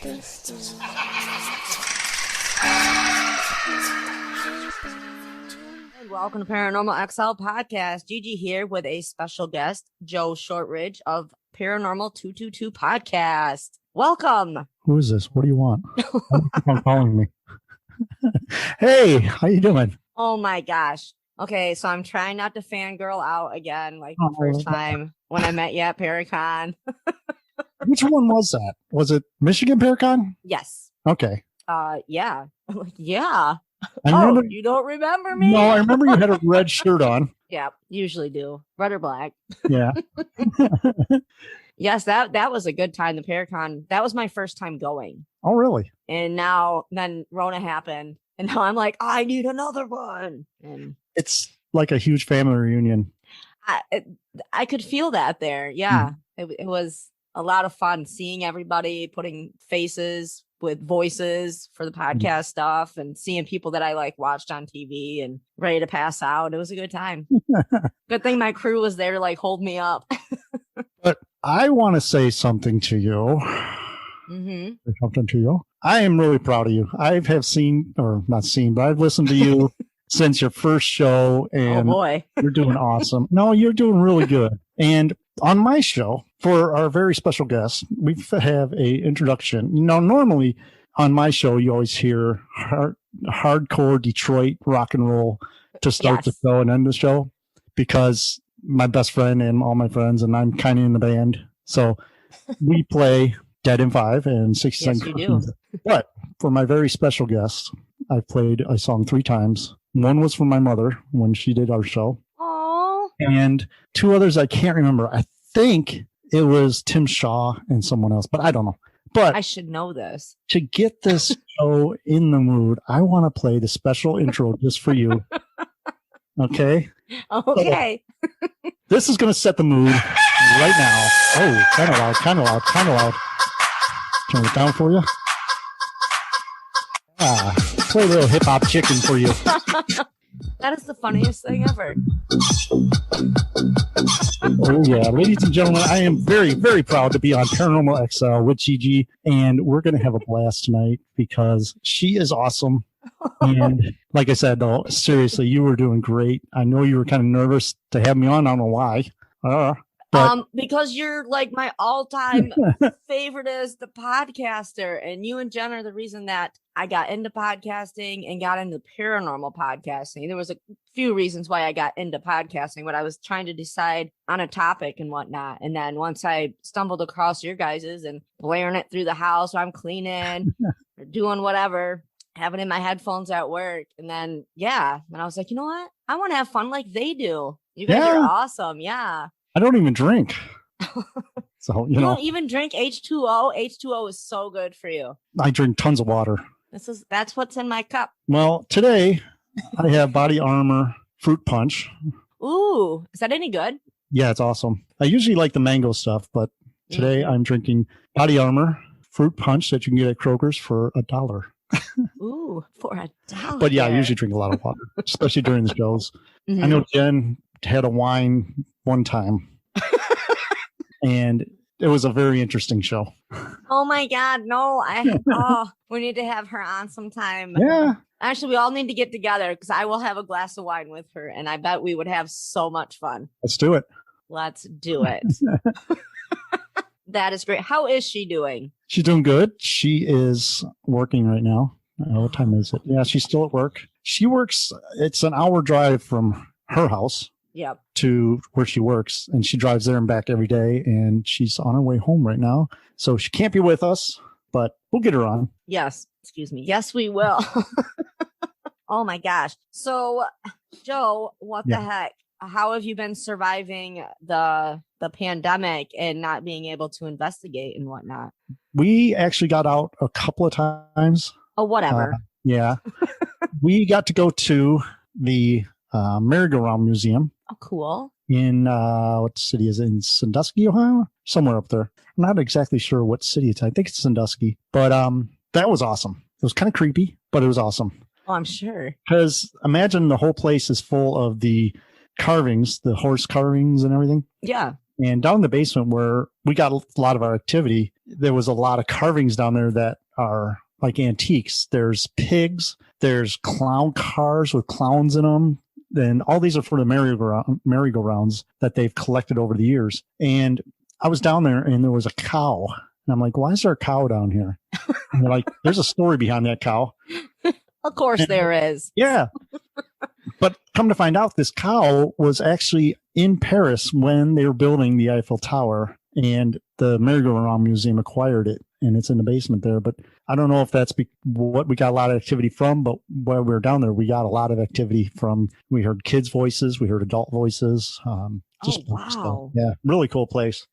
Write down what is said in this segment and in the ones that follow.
And welcome to Paranormal XL Podcast. Gigi here with a special guest, Joe Shortridge of Paranormal 222 Podcast. Welcome. Who is this? What do you want? Why do you keep on calling me? Hey, how you doing? Oh my gosh. Okay, so I'm trying not to fangirl out again like the first time when I met you at Paracon. Which one was that? Was it Michigan Paracon? Yes. Okay. Yeah. I'm like, yeah. I remember, you don't remember me? No, I remember you had a red shirt on. Yeah, usually do. Red or black. Yeah. Yes, that was a good time. The Paracon, that was my first time going. Oh, really? And then Rona happened. And now I'm like, I need another one. And it's like a huge family reunion. I could feel that there. Yeah. It was a lot of fun seeing everybody, putting faces with voices for the podcast stuff and seeing people that I like watched on TV and ready to pass out. It was a good time. Good thing my crew was there to like hold me up. But I want to say something to you. Something to you. I am really proud of you. I have seen, or not seen, but I've listened to you since your first show, and oh boy, you're doing awesome. No, you're doing really good. And on my show, for our very special guest, we have a introduction. Normally on my show, you always hear hardcore Detroit rock and roll to start the show and end the show, because my best friend and all my friends and I'm kind of in the band, so we play Dead in 5 and 60 Yes, you do. But for my very special guest, I played a song 3 times. One was for my mother when she did our show. Aww. And 2 others I can't remember. I think it was Tim Shaw and someone else, but I don't know. But I should know this. To get this show in the mood, I want to play the special intro just for you. Okay? Okay. So, this is going to set the mood right now. Oh, kind of loud. Turn it down for you. Play a little hip-hop chicken for you. That is the funniest thing ever. Oh, yeah. Ladies and gentlemen, I am very, very proud to be on Paranormal XL with Gigi, and we're going to have a blast tonight because she is awesome. And like I said, though, seriously, you were doing great. I know you were kind of nervous to have me on. I don't know why. Because you're like my all-time favorite as the podcaster, and you and Jen are the reason that I got into podcasting and got into paranormal podcasting. There was a few reasons why I got into podcasting, but I was trying to decide on a topic and whatnot. And then once I stumbled across your guys's and blaring it through the house while I'm cleaning or doing whatever, having it in my headphones at work. And then, and I was like, you know what? I want to have fun like they do. You guys are awesome. Yeah. I don't even drink. So, you know. Don't even drink H2O. H2O is so good for you. I drink tons of water. That's what's in my cup. Well, today I have Body Armor Fruit Punch. Ooh, is that any good? Yeah, it's awesome. I usually like the mango stuff, but today I'm drinking Body Armor Fruit Punch that you can get at Kroger's for $1. Ooh, for $1. But yeah, I usually drink a lot of water, especially during the shows. I know Jen had a wine one time, and it was a very interesting show. Oh my God, no! We need to have her on sometime. Yeah, actually, we all need to get together because I will have a glass of wine with her, and I bet we would have so much fun. Let's do it. Let's do it. That is great. How is she doing? She's doing good. She is working right now. What time is it? Yeah, she's still at work. She works. It's an hour drive from her house. Yep. To where she works, and she drives there and back every day, and she's on her way home right now, so she can't be with us, but we'll get her on. Yes, excuse me. Yes, we will. Oh my gosh. So Joe, what the heck? How have you been surviving the pandemic and not being able to investigate and whatnot? We actually got out a couple of times. Oh, whatever. Yeah. We got to go to the merry-go-round museum. Oh, cool. In what city is it? In Sandusky, Ohio? Somewhere up there. I'm not exactly sure what city it's. I think it's Sandusky. But that was awesome. It was kind of creepy, but it was awesome. Oh, I'm sure. Because imagine the whole place is full of the carvings, the horse carvings and everything. Yeah. And down in the basement where we got a lot of our activity, there was a lot of carvings down there that are like antiques. There's pigs, there's clown cars with clowns in them. And all these are for the merry-go-rounds that they've collected over the years. And I was down there and there was a cow. And I'm like, why is there a cow down here? And they're like, there's a story behind that cow. Of course there is. Yeah. But come to find out, this cow was actually in Paris when they were building the Eiffel Tower, and the Merry-Go-Round Museum acquired it, and it's in the basement there. But I don't know if that's what we got a lot of activity from, but while we were down there, we got a lot of activity from, we heard kids' voices, we heard adult voices. Wow. Stuff. Yeah, really cool place.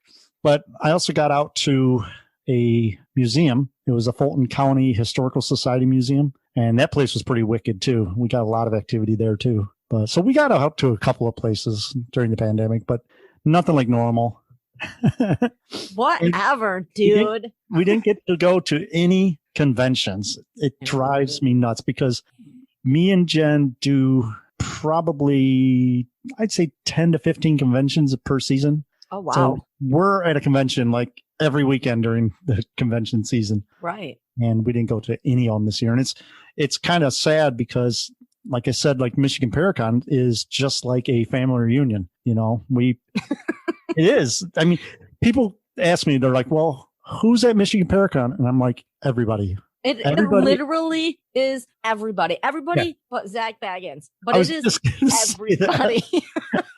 But I also got out to a museum. It was a Fulton County Historical Society Museum. And that place was pretty wicked too. We got a lot of activity there too. But so we got out to a couple of places during the pandemic, but nothing like normal. Whatever, dude. We didn't get to go to any conventions. It drives me nuts because me and Jen do probably, I'd say 10 to 15 conventions per season. Oh, wow. So we're at a convention like every weekend during the convention season. Right. And we didn't go to any of them this year. And it's kind of sad because, like I said, like Michigan Paracon is just like a family reunion. You know, it is. I mean, people ask me, they're like, well, who's at Michigan Paracon? And I'm like, everybody. It literally is everybody. Everybody but Zach Baggins. But it is everybody.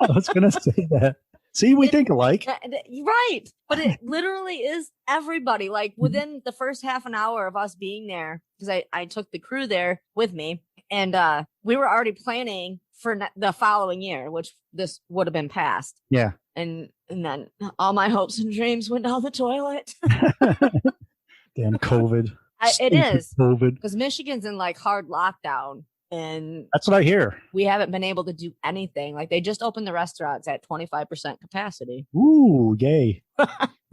I was going to say that. See, we think alike. Right. But it literally is everybody. Like within the first half an hour of us being there, because I took the crew there with me, and we were already planning for the following year, which this would have been past. Yeah. And then all my hopes and dreams went down the toilet. Damn COVID. It is. COVID. Because Michigan's in like hard lockdown. And that's what I hear. We haven't been able to do anything. Like they just opened the restaurants at 25% capacity. Ooh, yay.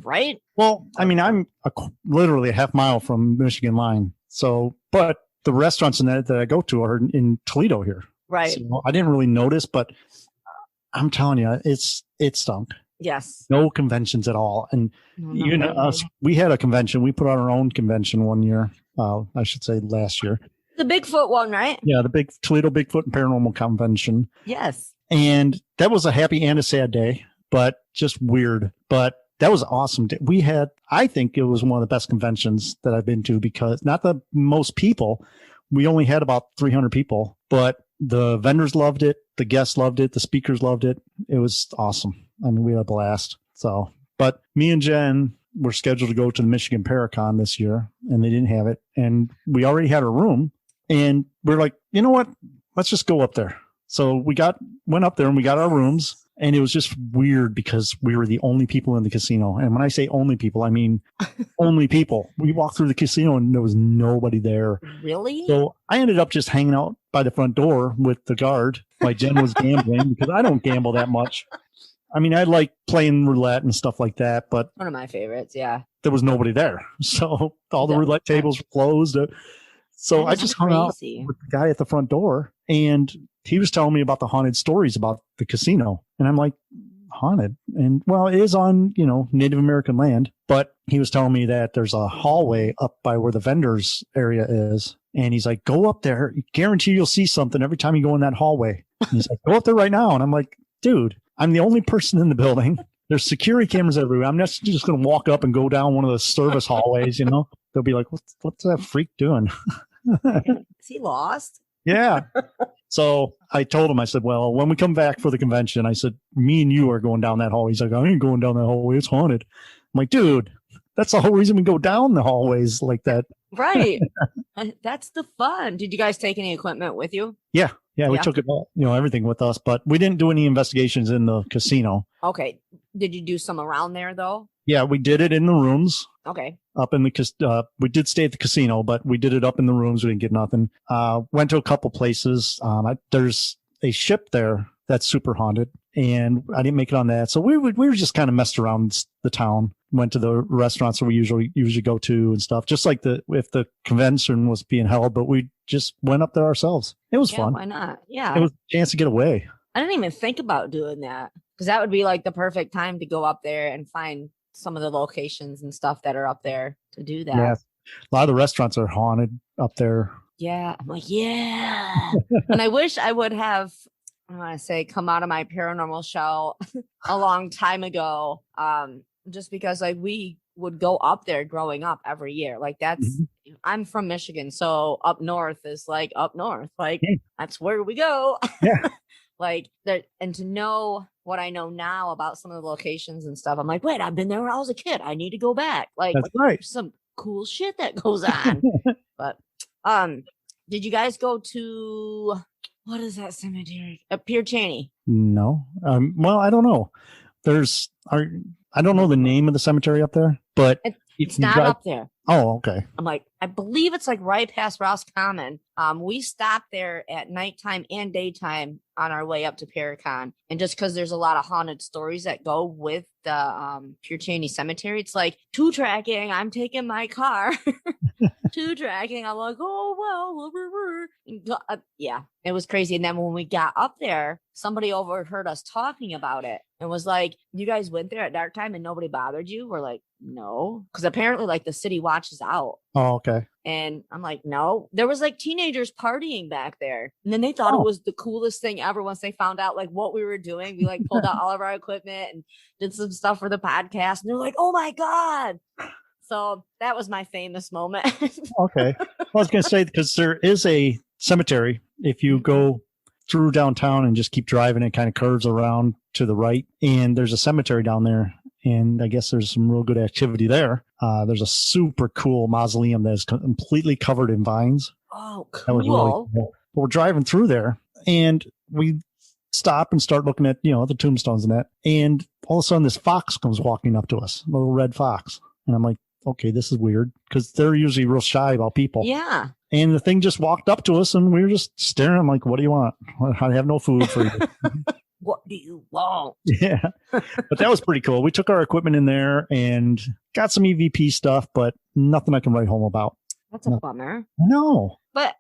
Right? Well, I mean, I'm literally a half mile from Michigan line. So, but the restaurants that I go to are in Toledo here. Right. So I didn't really notice, but I'm telling you, it stunk. Yes. No conventions at all. And even us, we had a convention. We put on our own convention one year. I should say last year. The Bigfoot one, right? Yeah, the Toledo Bigfoot and Paranormal Convention. Yes. And that was a happy and a sad day, but just weird. But that was awesome. I think it was one of the best conventions that I've been to because not the most people. We only had about 300 people, but the vendors loved it. The guests loved it. The speakers loved it. It was awesome. I mean, we had a blast. So, but me and Jen were scheduled to go to the Michigan Paracon this year and they didn't have it. And we already had a room. And we're like, you know what? Let's just go up there. So we went up there and we got our rooms, and it was just weird because we were the only people in the casino. And when I say only people, I mean only people. We walked through the casino and there was nobody there. Really? So I ended up just hanging out by the front door with the guard while Jen was gambling because I don't gamble that much. I mean, I like playing roulette and stuff like that, but one of my favorites. Yeah. There was nobody there. So all the roulette tables were closed. So I just hung out with the guy at the front door, and he was telling me about the haunted stories about the casino. And I'm like, haunted? And well, it is on, Native American land, but he was telling me that there's a hallway up by where the vendors area is. And he's like, go up there. Guarantee you'll see something every time you go in that hallway. And he's like, go up there right now. And I'm like, dude, I'm the only person in the building. There's security cameras everywhere. I'm not just going to walk up and go down one of the service hallways, They'll be like, what's that freak doing? Is he lost? Yeah. So I told him, I said, well, when we come back for the convention, I said, me and you are going down that hallway. He's like, I ain't going down that hallway. It's haunted. I'm like, dude, that's the whole reason we go down the hallways like that. Right. That's the fun. Did you guys take any equipment with you? Yeah. We took it all, everything with us, but we didn't do any investigations in the casino. Okay. Did you do some around there though? Yeah, we did it in the rooms. Okay. Up in the, we did stay at the casino, but we did it up in the rooms. We didn't get nothing. Went to a couple places. There's a ship there that's super haunted, and I didn't make it on that. So we were just kind of messed around the town. Went to the restaurants that we usually go to and stuff. Just like if the convention was being held, but we just went up there ourselves. It was fun. Why not? Yeah. It was a chance to get away. I didn't even think about doing that because that would be like the perfect time to go up there and find some of the locations and stuff that are up there to do that. Yeah. A lot of the restaurants are haunted up there. Yeah. I'm like, yeah. And I wish I would have, I want to say, come out of my paranormal shell a long time ago. Just because like we would go up there growing up every year. Like that's, I'm from Michigan. So up north is like up north. Like that's where we go. Yeah. Like that, and to know what I know now about some of the locations and stuff, I'm like, wait, I've been there when I was a kid. I need to go back. Like, that's right. Some cool shit that goes on. But did you guys go to what is that cemetery? Pier Cheney? No. Well, I don't know. I don't know the name of the cemetery up there, but it's not up there. Oh, okay. I'm like, I believe it's like right past Ross Common. We stopped there at nighttime and daytime on our way up to Paracon. And just because there's a lot of haunted stories that go with the Pier Cheney Cemetery, it's like 2-tracking. I'm taking my car. 2-tracking. I'm like, oh, well. Yeah, it was crazy. And then when we got up there, somebody overheard us talking about it and was like, you guys went there at dark time and nobody bothered you? We're like, no. Because apparently like the city watches out. Oh, okay. And I'm like, no, there was like teenagers partying back there. And then they thought it was the coolest thing ever once they found out like what we were doing. We like pulled out all of our equipment and did some stuff for the podcast. And they're like, oh my God. So that was my famous moment. Okay. I was going to say, because there is a cemetery, if you go through downtown and just keep driving, it kind of curves around to the right. And there's a cemetery down there. And I guess there's some real good activity there. There's a super cool mausoleum that is completely covered in vines. Oh, cool. That was really cool. But we're driving through there and we stop and start looking at, the tombstones and that. And all of a sudden this fox comes walking up to us, a little red fox. And I'm like, okay, this is weird because they're usually real shy about people. Yeah. And the thing just walked up to us and we were just staring. I'm like, what do you want? I have no food for you. What do you want? Yeah. But that was pretty cool. We took our equipment in there and got some EVP stuff, but nothing I can write home about. That's a bummer. No. But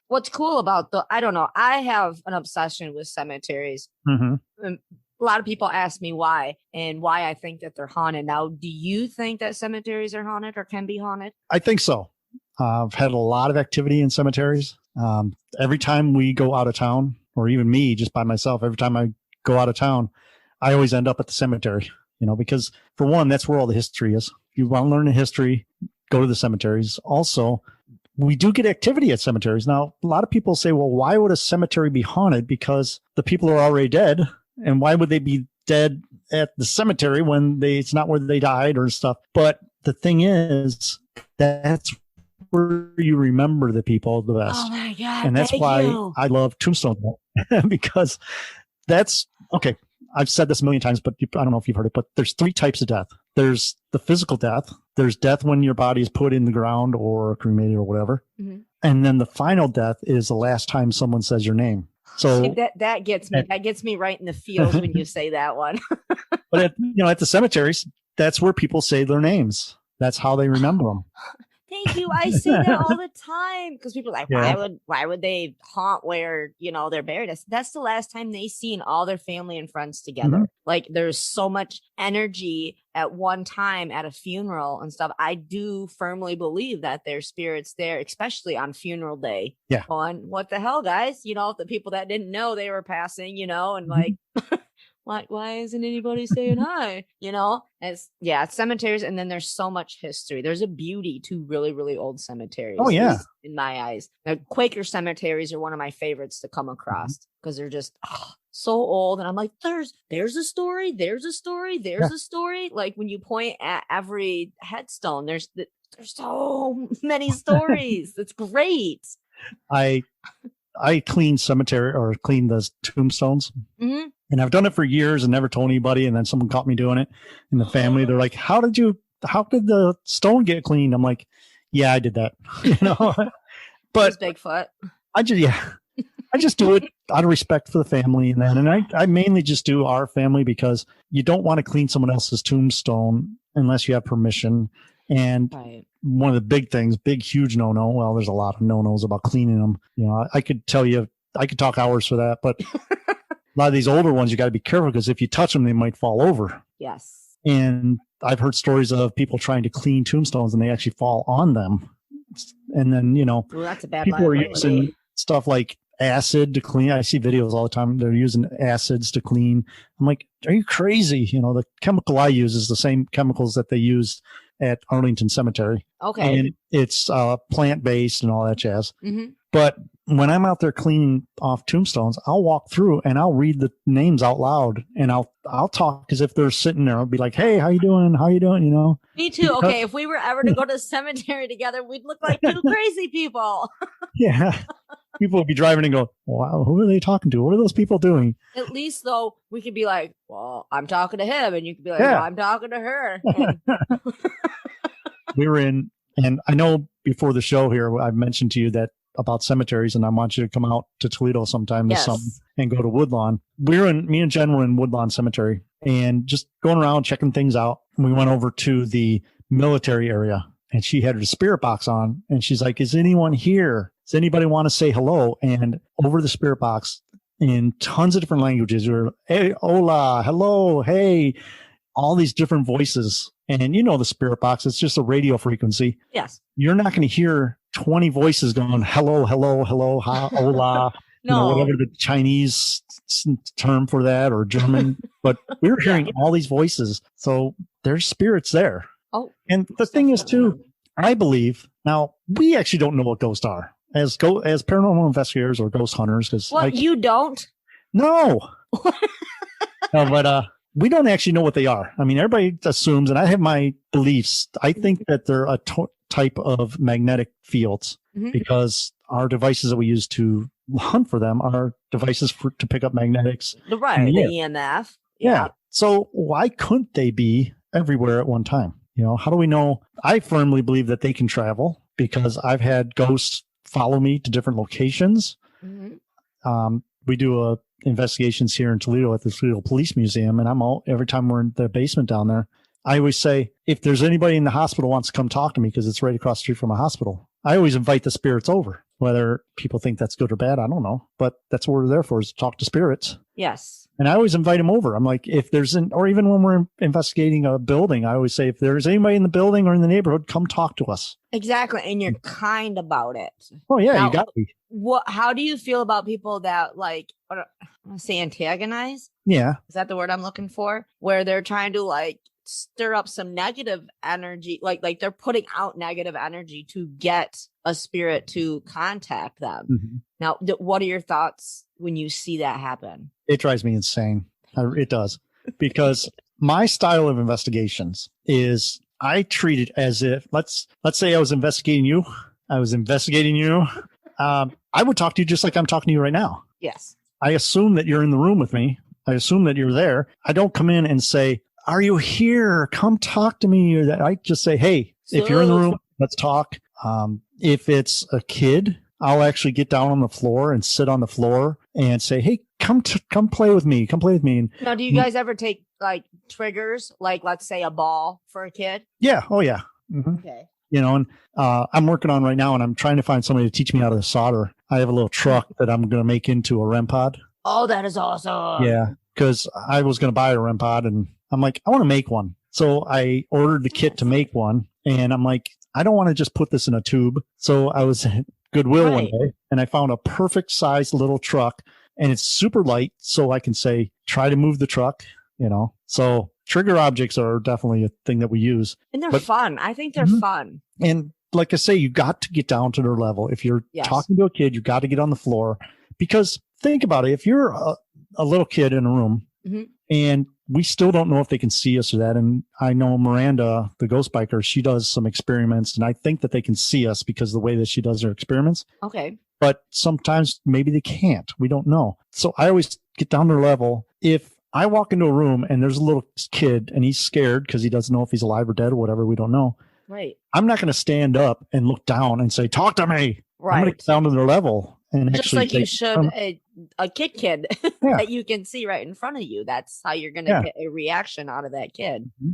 what's cool about I don't know, I have an obsession with cemeteries. Mm-hmm. A lot of people ask me why and why I think that they're haunted. Now, do you think that cemeteries are haunted or can be haunted? I think so. I've had a lot of activity in cemeteries. Every time we go out of town, or even me just by myself, every time I go out of town, I always end up at the cemetery, because for one, that's where all the history is. If you want to learn the history, go to the cemeteries. Also, we do get activity at cemeteries. Now, a lot of people say, well, why would a cemetery be haunted? Because the people are already dead. And why would they be dead at the cemetery when it's not where they died or stuff? But the thing is, that's where you remember the people the best. Oh my God. And that's why I love tombstones because that's okay. I've said this a million times, but I don't know if you've heard it, but there's 3 types of death. There's the physical death. There's death when your body is put in the ground or cremated or whatever. Mm-hmm. And then the final death is the last time someone says your name. So see, that gets me. That gets me right in the feels when you say that one. But at the cemeteries, that's where people say their names. That's how they remember them. Thank you. I say that all the time because people are like, why would they haunt where they're buried? That's the last time they seen all their family and friends together. Mm-hmm. Like there's so much energy at one time at a funeral and stuff. I do firmly believe that there's spirits there, especially on funeral day. Yeah. On what the hell, guys? The people that didn't know they were passing, and like. Why isn't anybody saying hi? It's cemeteries. And then there's so much history. There's a beauty to really, really old cemeteries. Oh, yeah. In my eyes. Now, Quaker cemeteries are one of my favorites to come across because they're just so old. And I'm like, there's a story. There's a story. There's a story. Like when you point at every headstone, there's so many stories. It's great. I clean cemetery or clean the tombstones. Mm-hmm. And I've done it for years and never told anybody. And then someone caught me doing it in the family. They're like, how did the stone get cleaned? I'm like, yeah, I did that, but Bigfoot. I just do it out of respect for the family. And I mainly just do our family because you don't want to clean someone else's tombstone unless you have permission. And one of the big, huge no-no. Well, there's a lot of no-nos about cleaning them. I could talk hours for that, but a lot of these older ones, you got to be careful because if you touch them, they might fall over. Yes. And I've heard stories of people trying to clean tombstones and they actually fall on them. And then, that's a bad people are using stuff like acid to clean. I see videos all the time. They're using acids to clean. I'm like, are you crazy? The chemical I use is the same chemicals that they use at Arlington Cemetery. Okay. And it's plant-based and all that jazz. Mm-hmm. But when I'm out there cleaning off tombstones, I'll walk through and I'll read the names out loud and I'll talk as if they're sitting there. I'll be like, hey, how you doing? How you doing? Me too. Okay. If we were ever to go to a cemetery together, we'd look like two crazy people. Yeah. People would be driving and go, wow, who are they talking to? What are those people doing? At least though, we could be like, well, I'm talking to him. And you could be like, well, I'm talking to her. And we were in, and I know before the show here, I've mentioned to you that about cemeteries, and I want you to come out to Toledo sometime this summer and go to Woodlawn. Me and Jen were in Woodlawn Cemetery and just going around checking things out. We went over to the military area and she had her spirit box on and she's like, is anyone here? Does anybody want to say hello? And over the spirit box in tons of different languages, you're, hey, hola, hello, hey, all these different voices. And the spirit box, it's just a radio frequency. Yes. You're not going to hear 20 voices going, hello, hello, hello, ha, hola, No. Whatever the Chinese term for that or German. But we were hearing all these voices. So there's spirits there. Oh. And the thing is, too, I believe, now, we actually don't know what ghosts are as paranormal investigators or ghost hunters. What, you don't? No. No, but we don't actually know what they are. I mean, everybody assumes, and I have my beliefs. I think that they're a type of magnetic fields because our devices that we use to hunt for them are devices to pick up magnetics. Right, the EMF. Yeah. So why couldn't they be everywhere at one time? How do we know? I firmly believe that they can travel because I've had ghosts follow me to different locations. Mm-hmm. We do investigations here in Toledo at the Toledo Police Museum, and every time we're in the basement down there, I always say, if there's anybody in the hospital wants to come talk to me, because it's right across the street from a hospital, I always invite the spirits over. Whether people think that's good or bad, I don't know. But that's what we're there for, is to talk to spirits. Yes. And I always invite them over. I'm like, or even when we're investigating a building, I always say, if there's anybody in the building or in the neighborhood, come talk to us. Exactly. And you're kind about it. Oh, yeah, now, you got to be. How do you feel about people that I want to say antagonize? Yeah. Is that the word I'm looking for? Where they're trying to stir up some negative energy, like they're putting out negative energy to get a spirit to contact them. Mm-hmm. Now, what are your thoughts when you see that happen? It drives me insane. It does. Because my style of investigations is I treat it as if, let's say I was investigating you. I would talk to you just like I'm talking to you right now. Yes. I assume that you're in the room with me. I assume that you're there. I don't come in and say, are you here? Come talk to me. Or that. I just say, hey, if you're in the room, let's talk. If it's a kid, I'll actually get down on the floor and sit on the floor and say, hey, come play with me. Come play with me. Now, do you guys ever take triggers, let's say a ball for a kid? Yeah. Oh, yeah. Mm-hmm. Okay. And I'm working on right now, and I'm trying to find somebody to teach me how to solder. I have a little truck that I'm going to make into a REM pod. Oh, that is awesome. Yeah, because I was going to buy a REM pod, and I'm like, I want to make one. So I ordered the kit to make one, and I'm like, I don't want to just put this in a tube. So I was at Goodwill one day, and I found a perfect size little truck, and it's super light, so I can say, try to move the truck, So trigger objects are definitely a thing that we use. And they're fun. I think they're fun. And like I say, you got to get down to their level. If you're talking to a kid, you got to get on the floor. Because think about it. If you're a little kid in a room and we still don't know if they can see us or that. And I know Miranda, the ghost biker, she does some experiments. And I think that they can see us because of the way that she does her experiments. Okay. But sometimes maybe they can't. We don't know. So I always get down to their level. If I walk into a room and there's a little kid and he's scared because he doesn't know if he's alive or dead or whatever, we don't know. Right. I'm not going to stand up and look down and say, talk to me. Right. I'm going to get down to their level. And just actually like you should a kid that you can see right in front of you. That's how you're going to get a reaction out of that kid. Mm-hmm.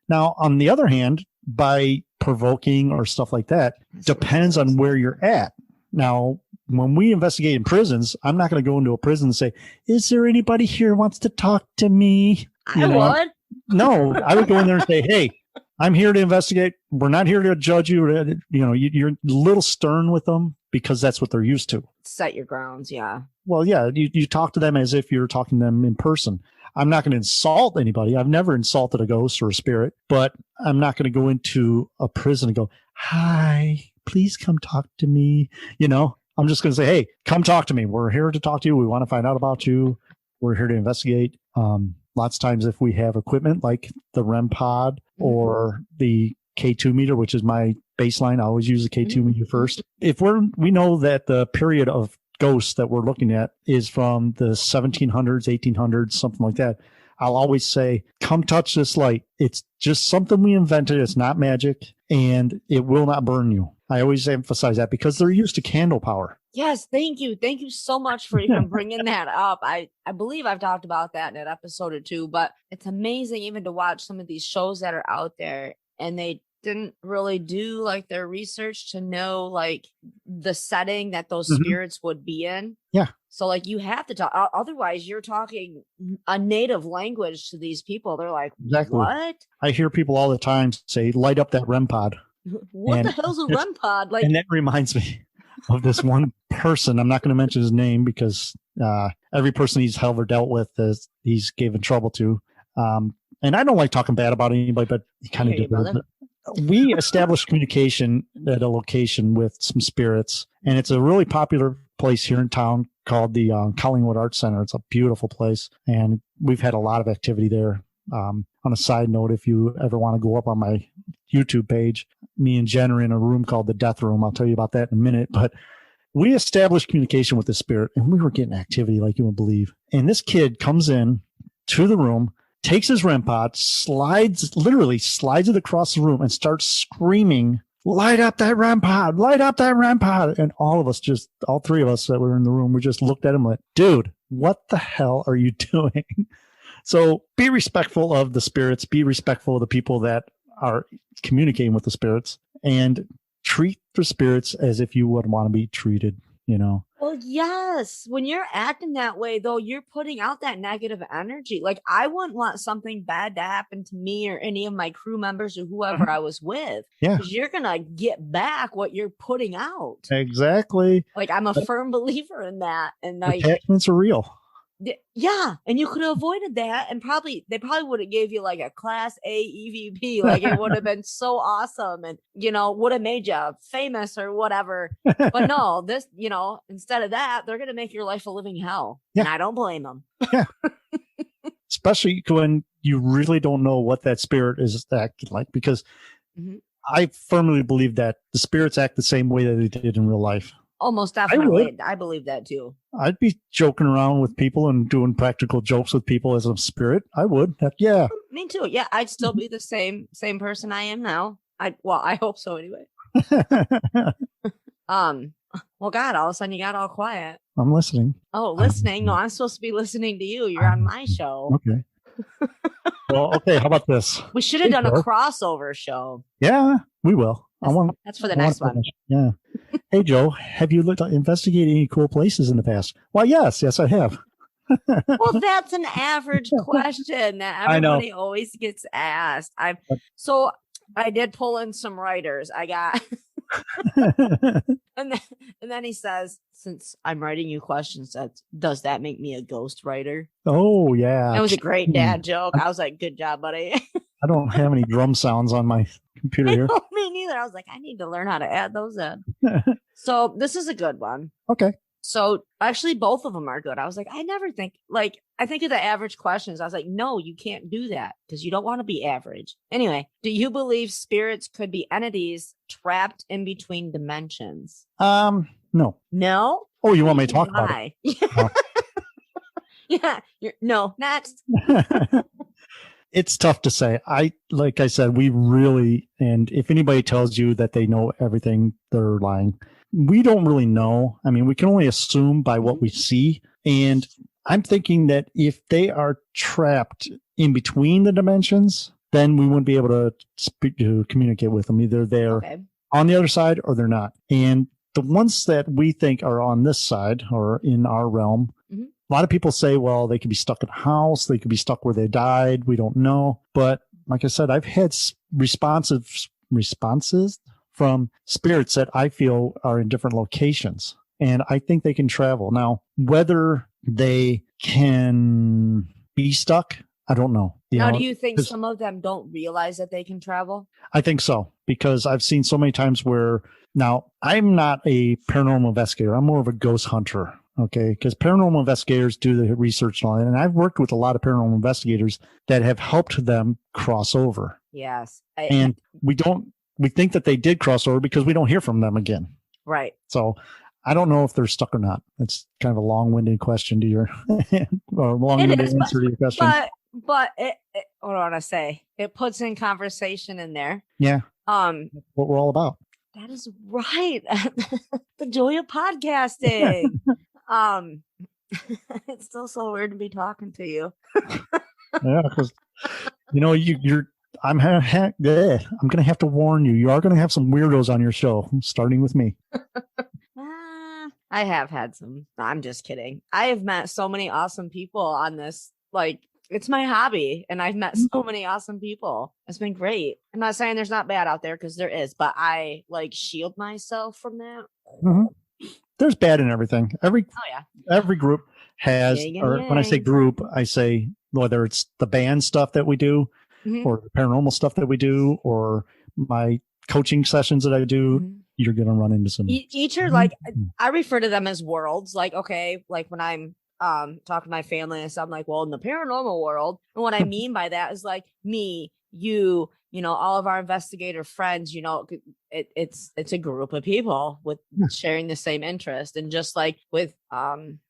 Now, on the other hand, by provoking or stuff like that, depends on where you're at. Now, when we investigate in prisons, I'm not going to go into a prison and say, is there anybody here who wants to talk to me? I would. No, I would go in there and say, hey, I'm here to investigate. We're not here to judge you. You're a little stern with them because that's what they're used to. Set your grounds. Yeah. Well, yeah, you talk to them as if you're talking to them in person. I'm not going to insult anybody. I've never insulted a ghost or a spirit, but I'm not going to go into a prison and go, hi, please come talk to me. I'm just going to say, hey, come talk to me. We're here to talk to you. We want to find out about you. We're here to investigate. Lots of times if we have equipment like the REM pod or the K2 meter, which is my baseline, I always use the K2 meter first. If we know that the period of ghosts that we're looking at is from the 1700s, 1800s, something like that, I'll always say, come touch this light. It's just something we invented. It's not magic and it will not burn you. I always emphasize that because they're used to candle power. Yes. Thank you. Thank you so much for even bringing that up. I believe I've talked about that in an episode or two, but it's amazing even to watch some of these shows that are out there and they didn't really do like their research to know like the setting that those spirits would be in. Yeah. So like you have to talk, otherwise you're talking a native language to these people. They're like, exactly. What? I hear people all the time say, light up that REM pod. What the hell's a REM pod? Like, and that reminds me of this one person. I'm not going to mention his name because every person he's ever dealt with he's given trouble to. And I don't like talking bad about anybody, but he kind of did. We established communication at a location with some spirits, and it's a really popular place here in town called the Collingwood Arts Center. It's a beautiful place, and we've had a lot of activity there. On a side note, if you ever want to go up on my YouTube page, me and Jen are in a room called the Death Room. I'll tell you about that in a minute, but we established communication with the spirit, and we were getting activity like you wouldn't believe. And this kid comes in to the room, takes his REM pod, literally slides it across the room and starts screaming, light up that REM pod, light up that REM pod. And all three of us that were in the room, we just looked at him like, dude, what the hell are you doing? So be respectful of the spirits, be respectful of the people that are communicating with the spirits, and treat the spirits as if you would want to be treated, Well, yes. When you're acting that way, though, you're putting out that negative energy. Like, I wouldn't want something bad to happen to me or any of my crew members or whoever I was with. Yeah. Because you're going to get back what you're putting out. Exactly. Like, I'm a firm believer in that. And like, attachments are real. Yeah. And you could have avoided that. And they probably would have gave you like a class A EVP. Like it would have been so awesome and, would have made you famous or whatever. But no, this, instead of that, they're going to make your life a living hell. Yeah. And I don't blame them. Yeah. Especially when you really don't know what that spirit is acting like, because I firmly believe that the spirits act the same way that they did in real life. Almost definitely. I believe that too. I'd be joking around with people and doing practical jokes with people as a spirit. I would. Heck yeah. Me too. Yeah. I'd still be the same person I am now. I hope so anyway. Well, God, all of a sudden you got all quiet. I'm listening. Oh, listening? No, I'm supposed to be listening to you. You're on my show. Okay. Well, okay. How about this? We should have done a crossover show. Yeah, we will. That's for the next one. Yeah. Hey, Joe, have you investigated any cool places in the past? Well, yes, I have. Well, that's an average question that everybody always gets asked. So I did pull in some writers. I got, and then he says, since I'm writing you questions, does that make me a ghost writer? Oh, yeah. That was a great dad joke. I was like, good job, buddy. I don't have any drum sounds on my computer here. Me neither. I was like, I need to learn how to add those in. So this is a good one. Okay. So actually both of them are good. I was like, I think of the average questions. I was like, no, you can't do that because you don't want to be average. Anyway, do you believe spirits could be entities trapped in between dimensions? No. No? Oh, you want me to talk about it? Oh. Yeah. No, next. It's tough to say. Like I said, we really, and if anybody tells you that they know everything, they're lying. We don't really know. I mean, we can only assume by what we see. And I'm thinking that if they are trapped in between the dimensions, then we wouldn't be able to communicate with them. Either they're on the other side or they're not. And the ones that we think are on this side or in our realm, a lot of people say, well, they could be stuck in a house. They could be stuck where they died. We don't know. But like I said, I've had responses from spirits that I feel are in different locations. And I think they can travel. Now, whether they can be stuck, I don't know. Now, do you think some of them don't realize that they can travel? I think so, because I've seen so many times where, now, I'm not a paranormal investigator. I'm more of a ghost hunter, okay? Because paranormal investigators do the research and all that. And I've worked with a lot of paranormal investigators that have helped them cross over. Yes. And we think that they did cross over because we don't hear from them again. Right. So I don't know if they're stuck or not. It's kind of a long-winded question to your, or long-winded answer to your question. But it, what do I want to say? It puts in conversation in there. Yeah. That's what we're all about. That is right. The joy of podcasting. It's still so weird to be talking to you. Yeah, because I'm going to have to warn you. You are going to have some weirdos on your show, starting with me. I have had some. I'm just kidding. I have met so many awesome people on this. Like, it's my hobby, and I've met so many awesome people. It's been great. I'm not saying there's not bad out there, because there is, but I shield myself from that. Mm-hmm. There's bad in everything. Every group has, when I say group, I say whether it's the band stuff that we do, or the paranormal stuff that we do, or my coaching sessions that I do, you're going to run into some. Each are I refer to them as worlds. Like, okay, like when I'm talking to my family and stuff, I'm like, well, in the paranormal world, and what I mean by that is like me, you, all of our investigator friends, it's a group of people with sharing the same interest. And just like with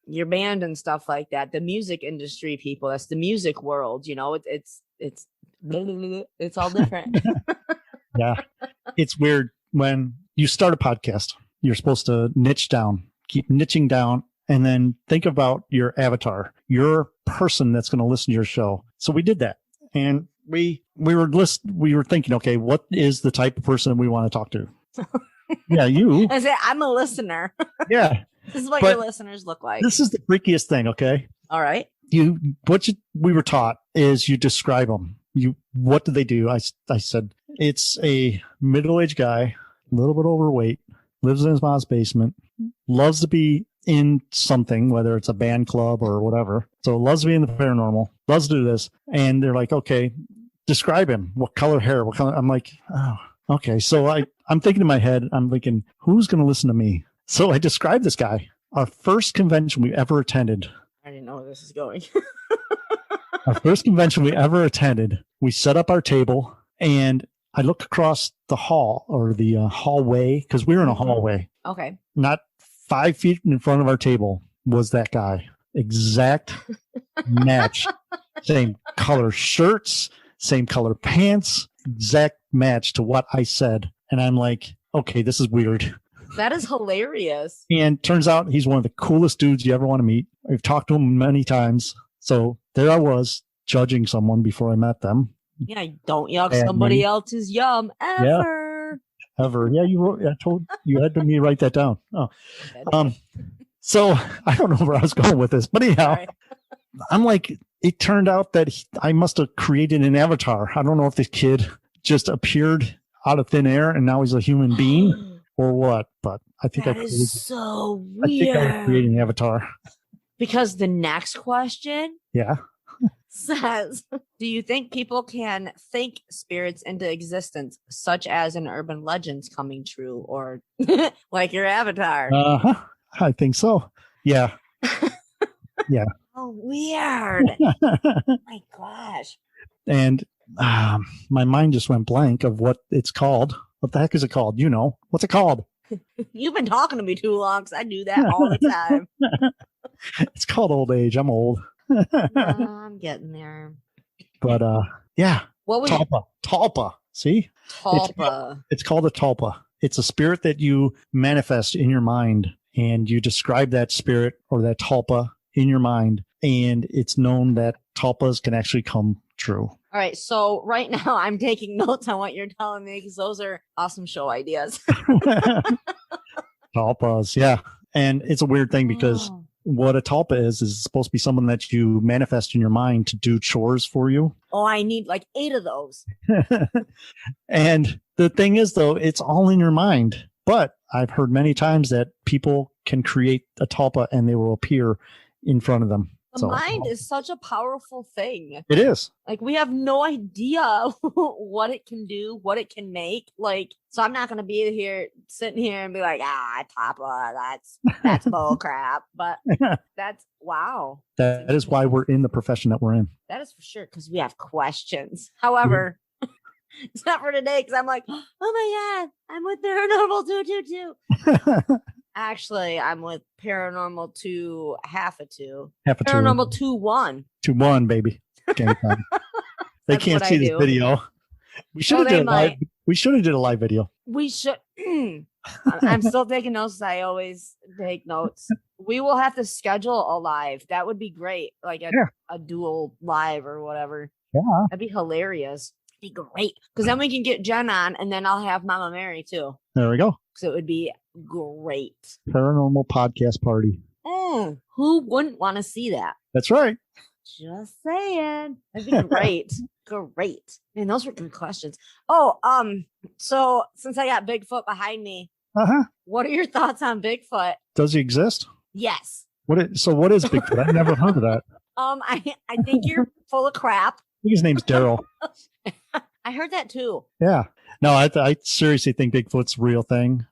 your band and stuff like that, the music industry people, that's the music world, it's all different. Yeah. It's weird when you start a podcast, you're supposed to niche down, keep niching down, and then think about your avatar, your person that's going to listen to your show. So we did that. And we were thinking, okay, what is the type of person we want to talk to? Yeah, you. I'm a listener. Yeah. This is what your listeners look like. This is the freakiest thing, okay? All right. We were taught is you describe them. What do they do? I said, it's a middle-aged guy, a little bit overweight, lives in his mom's basement, loves to be in something, whether it's a band club or whatever. So loves to be in the paranormal, loves to do this. And they're like, okay, describe him. What color hair? What color? I'm like, oh, okay. So I'm thinking in my head, I'm thinking, who's going to listen to me? So I described this guy. Our first convention we ever attended. I didn't know where this is going. Our first convention we ever attended, we set up our table and I looked across the hall or the hallway, because we were in a hallway. Okay. Not 5 feet in front of our table was that guy. Exact match. Same color shirts, same color pants, exact match to what I said. And I'm like, okay, this is weird. That is hilarious. And turns out he's one of the coolest dudes you ever want to meet. I've talked to him many times. So there I was, judging someone before I met them. Yeah, don't yuck somebody else's yum ever. Yeah, ever. Yeah, I told you had me write that down. Oh, so I don't know where I was going with this, but anyhow, right. I'm like, it turned out that I must have created an avatar. I don't know if this kid just appeared out of thin air and now he's a human being or what, but I think that is so weird. I think I was creating an avatar. Because the next question says, do you think people can think spirits into existence, such as in urban legends coming true, or like your avatar? I think so. Yeah. Yeah. Oh, weird. My gosh. And my mind just went blank of what it's called. What the heck is it called? What's it called? You've been talking to me too long, because I do that all the time. It's called old age. I'm old. I'm getting there. But yeah. What was Talpa? See? Talpa. It's called a talpa. It's a spirit that you manifest in your mind, and you describe that spirit or that talpa in your mind, and it's known that talpas can actually come true. All right. So right now I'm taking notes on what you're telling me, because those are awesome show ideas. Talpas, yeah. And it's a weird thing because Oh. what a talpa is supposed to be someone that you manifest in your mind to do chores for you. Oh, I need like 8 of those. And the thing is, though, it's all in your mind. But I've heard many times that people can create a talpa and they will appear in front of them. The mind is such a powerful thing. It is. Like, we have no idea what it can do, what it can make. Like, so I'm not going to be here, sitting here and be like, Tapa, that's bull crap. But that's, wow. That is why we're in the profession that we're in. That is for sure, because we have questions. However, it's not for today, because I'm like, oh my God, I'm with Paranormal 222. Actually, I'm with Paranormal 2, half a 2. Paranormal 2-1. 2-1, baby. They can't see this video. We should have did a live. We should have did a live video. We should. I'm still taking notes. I always take notes. We will have to schedule a live. That would be great. Like a dual live or whatever. Yeah. That'd be hilarious. Be great. Because then we can get Jen on, and then I'll have Mama Mary too. There we go. So it would be great. Paranormal podcast party. Who wouldn't want to see that? That's right. Just saying. That'd be great. Great. Man, those were good questions. Oh, so since I got Bigfoot behind me, what are your thoughts on Bigfoot? Does he exist? Yes. What is Bigfoot? I've never heard of that. I think you're full of crap. I think his name's Daryl. I heard that too. Yeah. No, I seriously think Bigfoot's a real thing.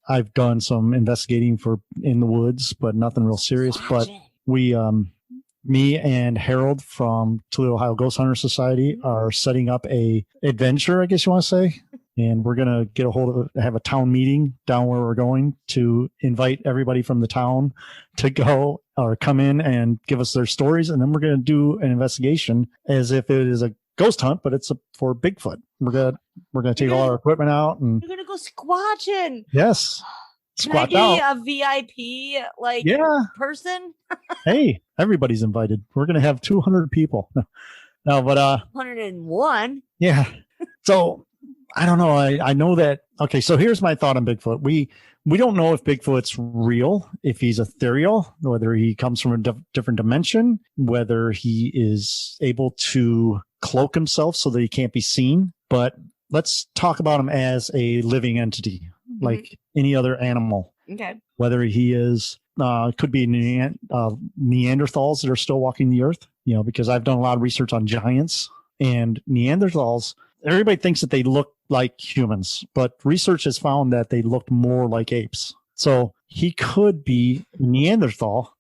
I've done some investigating in the woods, but nothing real serious. But we, me and Harold from Toledo, Ohio Ghost Hunter Society are setting up a adventure, I guess you want to say. And we're going to have a town meeting down where we're going to invite everybody from the town to go or come in and give us their stories. And then we're going to do an investigation as if it is a ghost hunt, but it's for Bigfoot. We're going to take all our equipment out and you're going to go squatching. Yes. Squat out. A VIP person? Hey, everybody's invited. We're going to have 200 people. No, but 101. Yeah. So I don't know. I know that. Okay. So here's my thought on Bigfoot. We don't know if Bigfoot's real, if he's ethereal, whether he comes from a different dimension, whether he is able to cloak himself so that he can't be seen. But let's talk about him as a living entity, like any other animal. Okay. Whether he is, could be Neanderthals that are still walking the earth, because I've done a lot of research on giants and Neanderthals. Everybody thinks that they look like humans, but research has found that they look more like apes. So he could be Neanderthal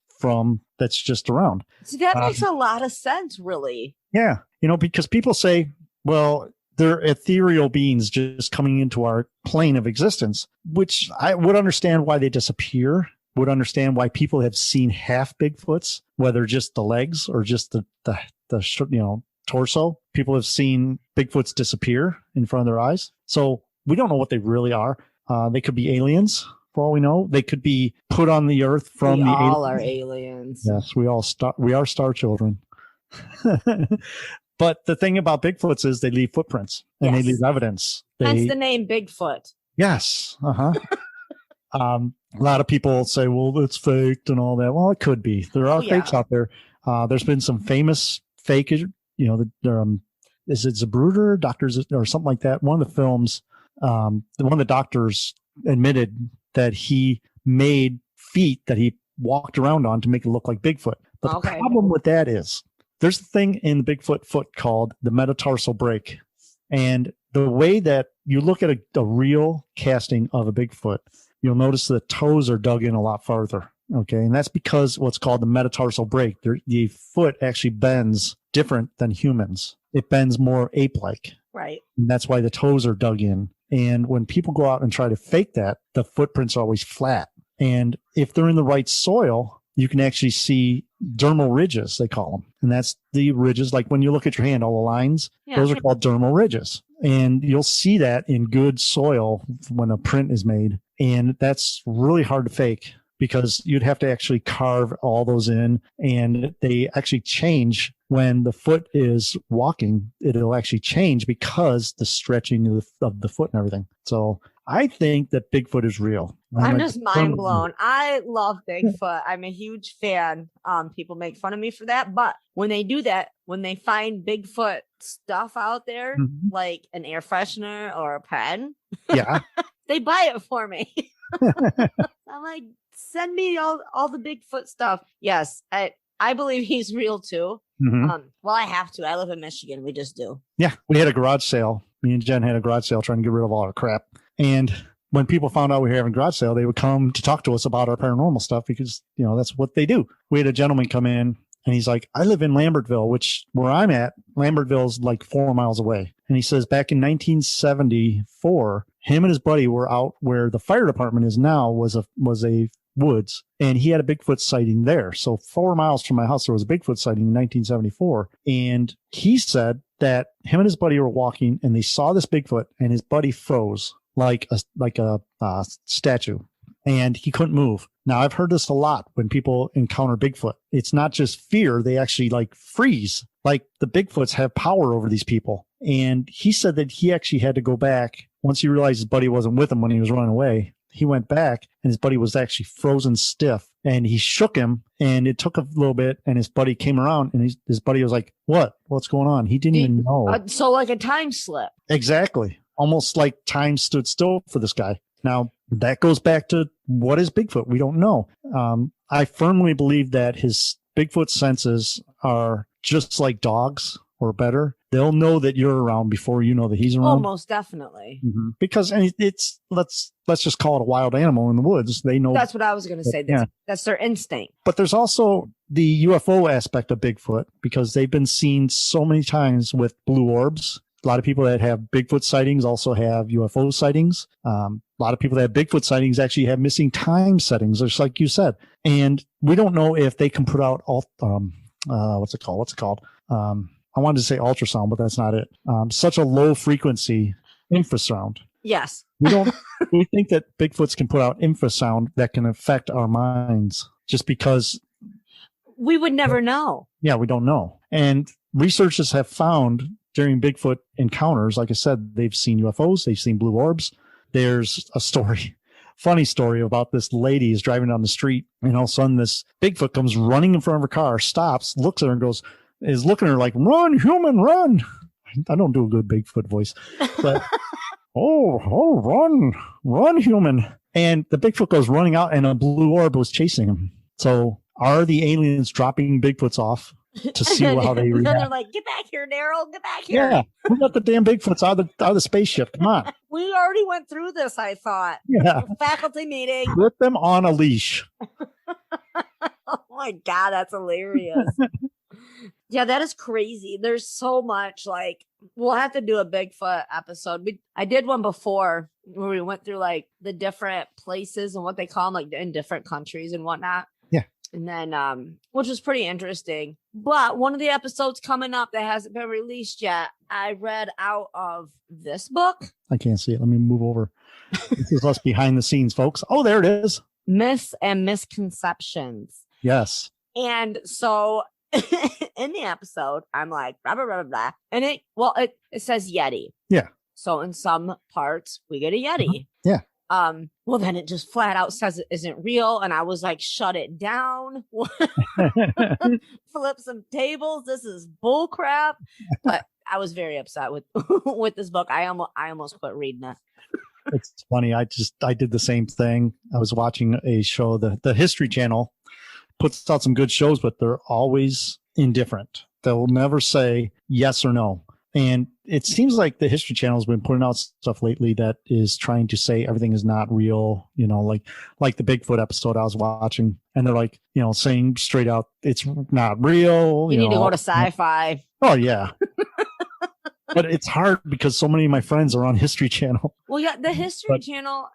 that's just around. See, that makes a lot of sense, really. Yeah. Because people say, well, they're ethereal beings just coming into our plane of existence, which I would understand why they disappear, would understand why people have seen half Bigfoots, whether just the legs or just the torso. People have seen Bigfoots disappear in front of their eyes. So we don't know what they really are. They could be aliens for all we know. They could be put on the earth from the all are aliens. Yes, we are star children. But the thing about Bigfoots is they leave footprints and they leave evidence. Hence the name Bigfoot. Yes. A lot of people say, well, it's faked and all that. Well, it could be. There are fakes out there. There's been some famous fake, is it Zapruder doctors or something like that? One of the films, one of the doctors admitted that he made feet that he walked around on to make it look like Bigfoot. But the problem with that is there's a thing in the Bigfoot foot called the metatarsal break. And the way that you look at a real casting of a Bigfoot, you'll notice the toes are dug in a lot farther. Okay. And that's because what's called the metatarsal break. The foot actually bends different than humans. It bends more ape-like. Right. And that's why the toes are dug in. And when people go out and try to fake that, the footprints are always flat. And if they're in the right soil, you can actually see dermal ridges, they call them. And that's the ridges, like when you look at your hand, all the lines, those are called dermal ridges. And you'll see that in good soil when a print is made. And that's really hard to fake because you'd have to actually carve all those in. And they actually change when the foot is walking. It'll actually change because the stretching of the foot and everything. So I think that Bigfoot is real. I'm just mind blown. I love Bigfoot. I'm a huge fan. People make fun of me for that, but when they do that, when they find Bigfoot stuff out there, like an air freshener or a pen, yeah, they buy it for me. I'm like, send me all the Bigfoot stuff. Yes, I believe he's real too. Well, I have to. I live in Michigan. We just do. Yeah, we had a garage sale. Me and Jen had a garage sale trying to get rid of all our crap. And when people found out we were having a garage sale, they would come to talk to us about our paranormal stuff because, that's what they do. We had a gentleman come in and he's like, I live in Lambertville, which where I'm at, Lambertville's like 4 miles away. And he says back in 1974, him and his buddy were out where the fire department is now was a woods, and he had a Bigfoot sighting there. So 4 miles from my house, there was a Bigfoot sighting in 1974. And he said that him and his buddy were walking and they saw this Bigfoot and his buddy froze like a statue and he couldn't move. Now, I've heard this a lot when people encounter Bigfoot. It's not just fear. They actually like freeze. Like the Bigfoots have power over these people. And he said that he actually had to go back once he realized his buddy wasn't with him when he was running away. He went back and his buddy was actually frozen stiff and he shook him and it took a little bit and his buddy came around and his buddy was like, what's going on? He didn't even know. So like a time slip. Exactly. Almost like time stood still for this guy. Now that goes back to what is Bigfoot? We don't know. I firmly believe that his Bigfoot senses are just like dogs or better. They'll know that you're around before you know that he's around. Oh, most definitely. Because it's let's just call it a wild animal in the woods. They know. That's what I was going to say. That's their instinct. But there's also the UFO aspect of Bigfoot because they've been seen so many times with blue orbs. A lot of people that have Bigfoot sightings also have UFO sightings. A lot of people that have Bigfoot sightings actually have missing time settings, just like you said. And we don't know if they can put out what's it called? I wanted to say ultrasound, but that's not it. Such a low frequency infrasound. Yes. We think that Bigfoots can put out infrasound that can affect our minds just because we would never know. Yeah, we don't know. And researchers have found during Bigfoot encounters, like I said, they've seen UFOs, they've seen blue orbs. There's a funny story about this lady is driving down the street and all of a sudden this Bigfoot comes running in front of her car, stops, looks at her and is looking at her like, run, human, run. I don't do a good Bigfoot voice, but run, human. And the Bigfoot goes running out and a blue orb was chasing him. So are the aliens dropping Bigfoots off to see how they react? Then they're like, get back here, Daryl, get back here. Yeah, we got the damn Bigfoots out of the spaceship. Come on. We already went through this, I thought. Yeah. Faculty meeting. Put them on a leash. Oh my God, that's hilarious. Yeah, that is crazy. There's so much, like, we'll have to do a Bigfoot episode. I did one before where we went through like the different places and what they call them, like in different countries and whatnot. Yeah. And then, which was pretty interesting. But one of the episodes coming up that hasn't been released yet, I read out of this book. I can't see it. Let me move over. This is us behind the scenes, folks. Oh, there it is. Myths and Misconceptions. Yes. And so in the episode, I'm like, blah, blah, blah, blah. And it says Yeti. Yeah. So in some parts, we get a Yeti. Yeah. Well, then it just flat out says it isn't real. And I was like, shut it down. Flip some tables. This is bull crap. But I was very upset with this book. I almost quit reading it. It's funny. I did the same thing. I was watching a show, the History Channel puts out some good shows, but they're always indifferent. They'll never say yes or no. And it seems like the History Channel has been putting out stuff lately that is trying to say everything is not real, like the Bigfoot episode I was watching. And they're like, saying straight out, it's not real. You need to go to sci-fi. Oh, yeah. But it's hard because so many of my friends are on History Channel. Well, yeah, the History Channel,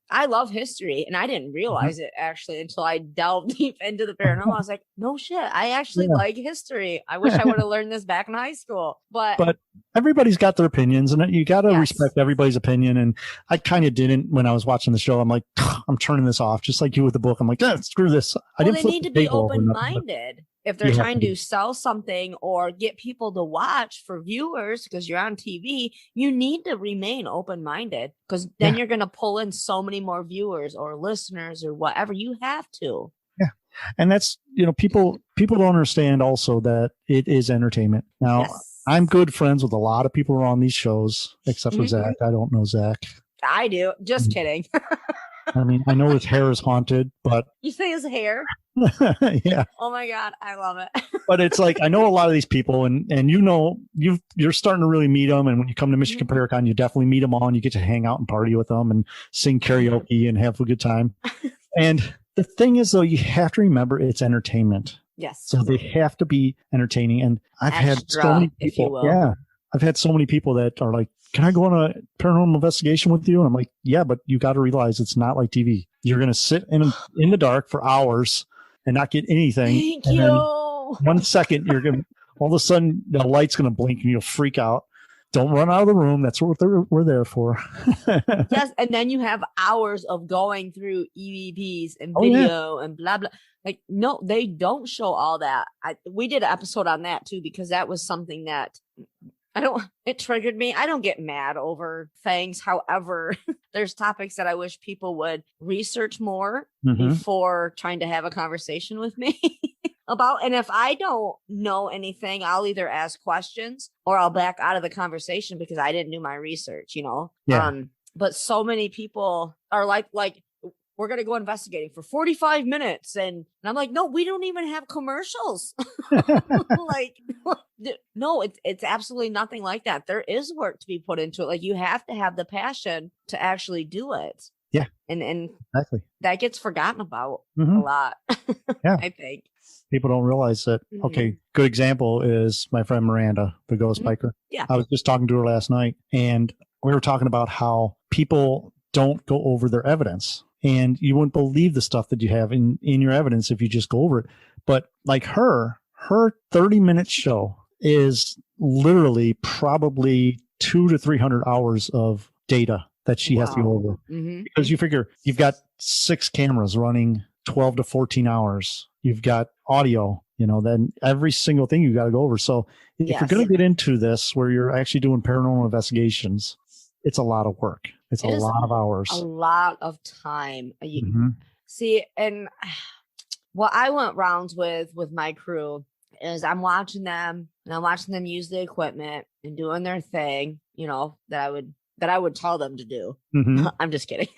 I love history, and I didn't realize it actually until I delved deep into the paranormal. I was like, no shit, I actually like history. I wish I would have learned this back in high school. But everybody's got their opinions, and you got to respect everybody's opinion. And I kind of didn't when I was watching the show. I'm like, I'm turning this off, just like you with the book. I'm like, screw this. They need to be open-minded. if they're trying to sell something or get people to watch for viewers because you're on TV, you need to remain open-minded, because then you're going to pull in so many more viewers or listeners or whatever. You have to. Yeah. And that's, people don't understand also that it is entertainment. Now, I'm good friends with a lot of people who are on these shows, except for Zach. I don't know Zach. I do. Just kidding. I mean, I know his hair is haunted, but... You say his hair? Yeah. Oh my God. I love it. But it's like, I know a lot of these people, and you're starting to really meet them. And when you come to Michigan Paracon, you definitely meet them all, and you get to hang out and party with them and sing karaoke and have a good time. And the thing is, though, you have to remember it's entertainment. Yes. So they have to be entertaining. And I've had so many people. Yeah. I've had so many people that are like, can I go on a paranormal investigation with you? And I'm like, yeah, but you got to realize it's not like TV. You're going to sit in the dark for hours and not get anything. Thank you. Then 1 second, you're going to, all of a sudden, the light's going to blink and you'll freak out. Don't run out of the room. That's what we're there for. Yes. And then you have hours of going through EVPs and video and blah, blah. Like, no, they don't show all that. We did an episode on that too, because that was something that it triggered me. I don't get mad over things. However, there's topics that I wish people would research more before trying to have a conversation with me about. And if I don't know anything, I'll either ask questions or I'll back out of the conversation because I didn't do my research, Yeah. But so many people are like, we're going to go investigating for 45 minutes. And I'm like, no, we don't even have commercials. Like, no, it's absolutely nothing like that. There is work to be put into it. Like, you have to have the passion to actually do it. Yeah. And exactly. That gets forgotten about a lot. Yeah. I think. People don't realize that. Okay. Good example is my friend Miranda, the ghost biker. Yeah. I was just talking to her last night, and we were talking about how people don't go over their evidence. And you wouldn't believe the stuff that you have in your evidence if you just go over it. But like her 30-minute show is literally probably 200 to 300 hours of data that she has to go over. Because you figure you've got 6 cameras running 12 to 14 hours. You've got audio, then every single thing you got to go over. So if you're going to get into this where you're actually doing paranormal investigations, it's a lot of work. It's a lot of hours. A lot of time. See, and what I went rounds with my crew is I'm watching them and I'm watching them use the equipment and doing their thing, that I would tell them to do. I'm just kidding.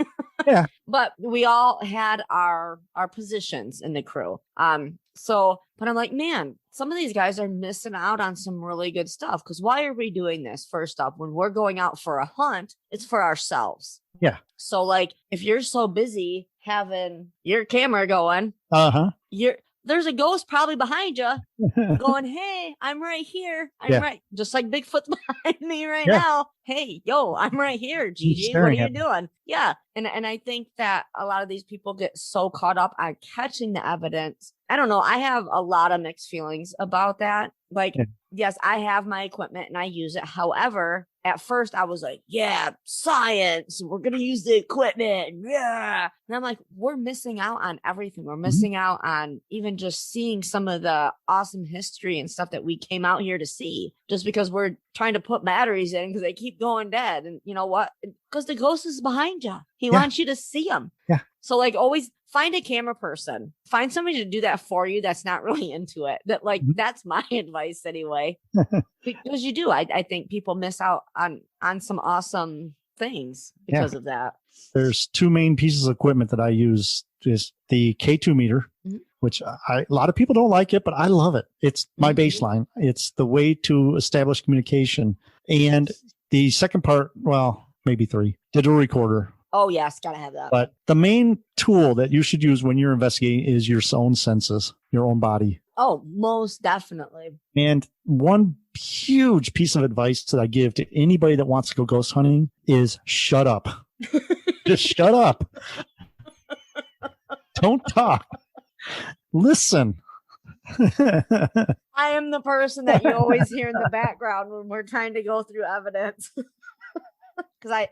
Yeah. But we all had our positions in the crew. But I'm like, man, some of these guys are missing out on some really good stuff. Because why are we doing this? First up, when we're going out for a hunt, it's for ourselves. Yeah. So like, if you're so busy having your camera going, there's a ghost probably behind you going, hey, I'm right here. I'm right. Just like Bigfoot's behind me right now. Hey, yo, I'm right here. Gigi, what are you doing? Yeah. And I think that a lot of these people get so caught up on catching the evidence. I don't know. I have a lot of mixed feelings about that. Like, yes, I have my equipment and I use it. However, at first I was like, yeah, science, we're going to use the equipment. Yeah. And I'm like, we're missing out on everything. We're missing out on even just seeing some of the awesome history and stuff that we came out here to see, just because we're trying to put batteries in because they keep going dead. And you know what? Because the ghost is behind you. He wants you to see him. Yeah. So like, always find a camera person, find somebody to do that for you that's not really into it. That's my advice anyway. Because you do. I think people miss out on some awesome things because of that. There's 2 main pieces of equipment that I use. Is the K2 meter, which a lot of people don't like it, but I love it. It's my baseline. It's the way to establish communication. And the second part, well, maybe 3, digital recorder. Oh, yes. Got to have that. But the main tool that you should use when you're investigating is your own senses, your own body. Oh, most definitely. And one huge piece of advice that I give to anybody that wants to go ghost hunting is shut up. Just shut up. Don't talk. Listen. I am the person that you always hear in the background when we're trying to go through evidence. Because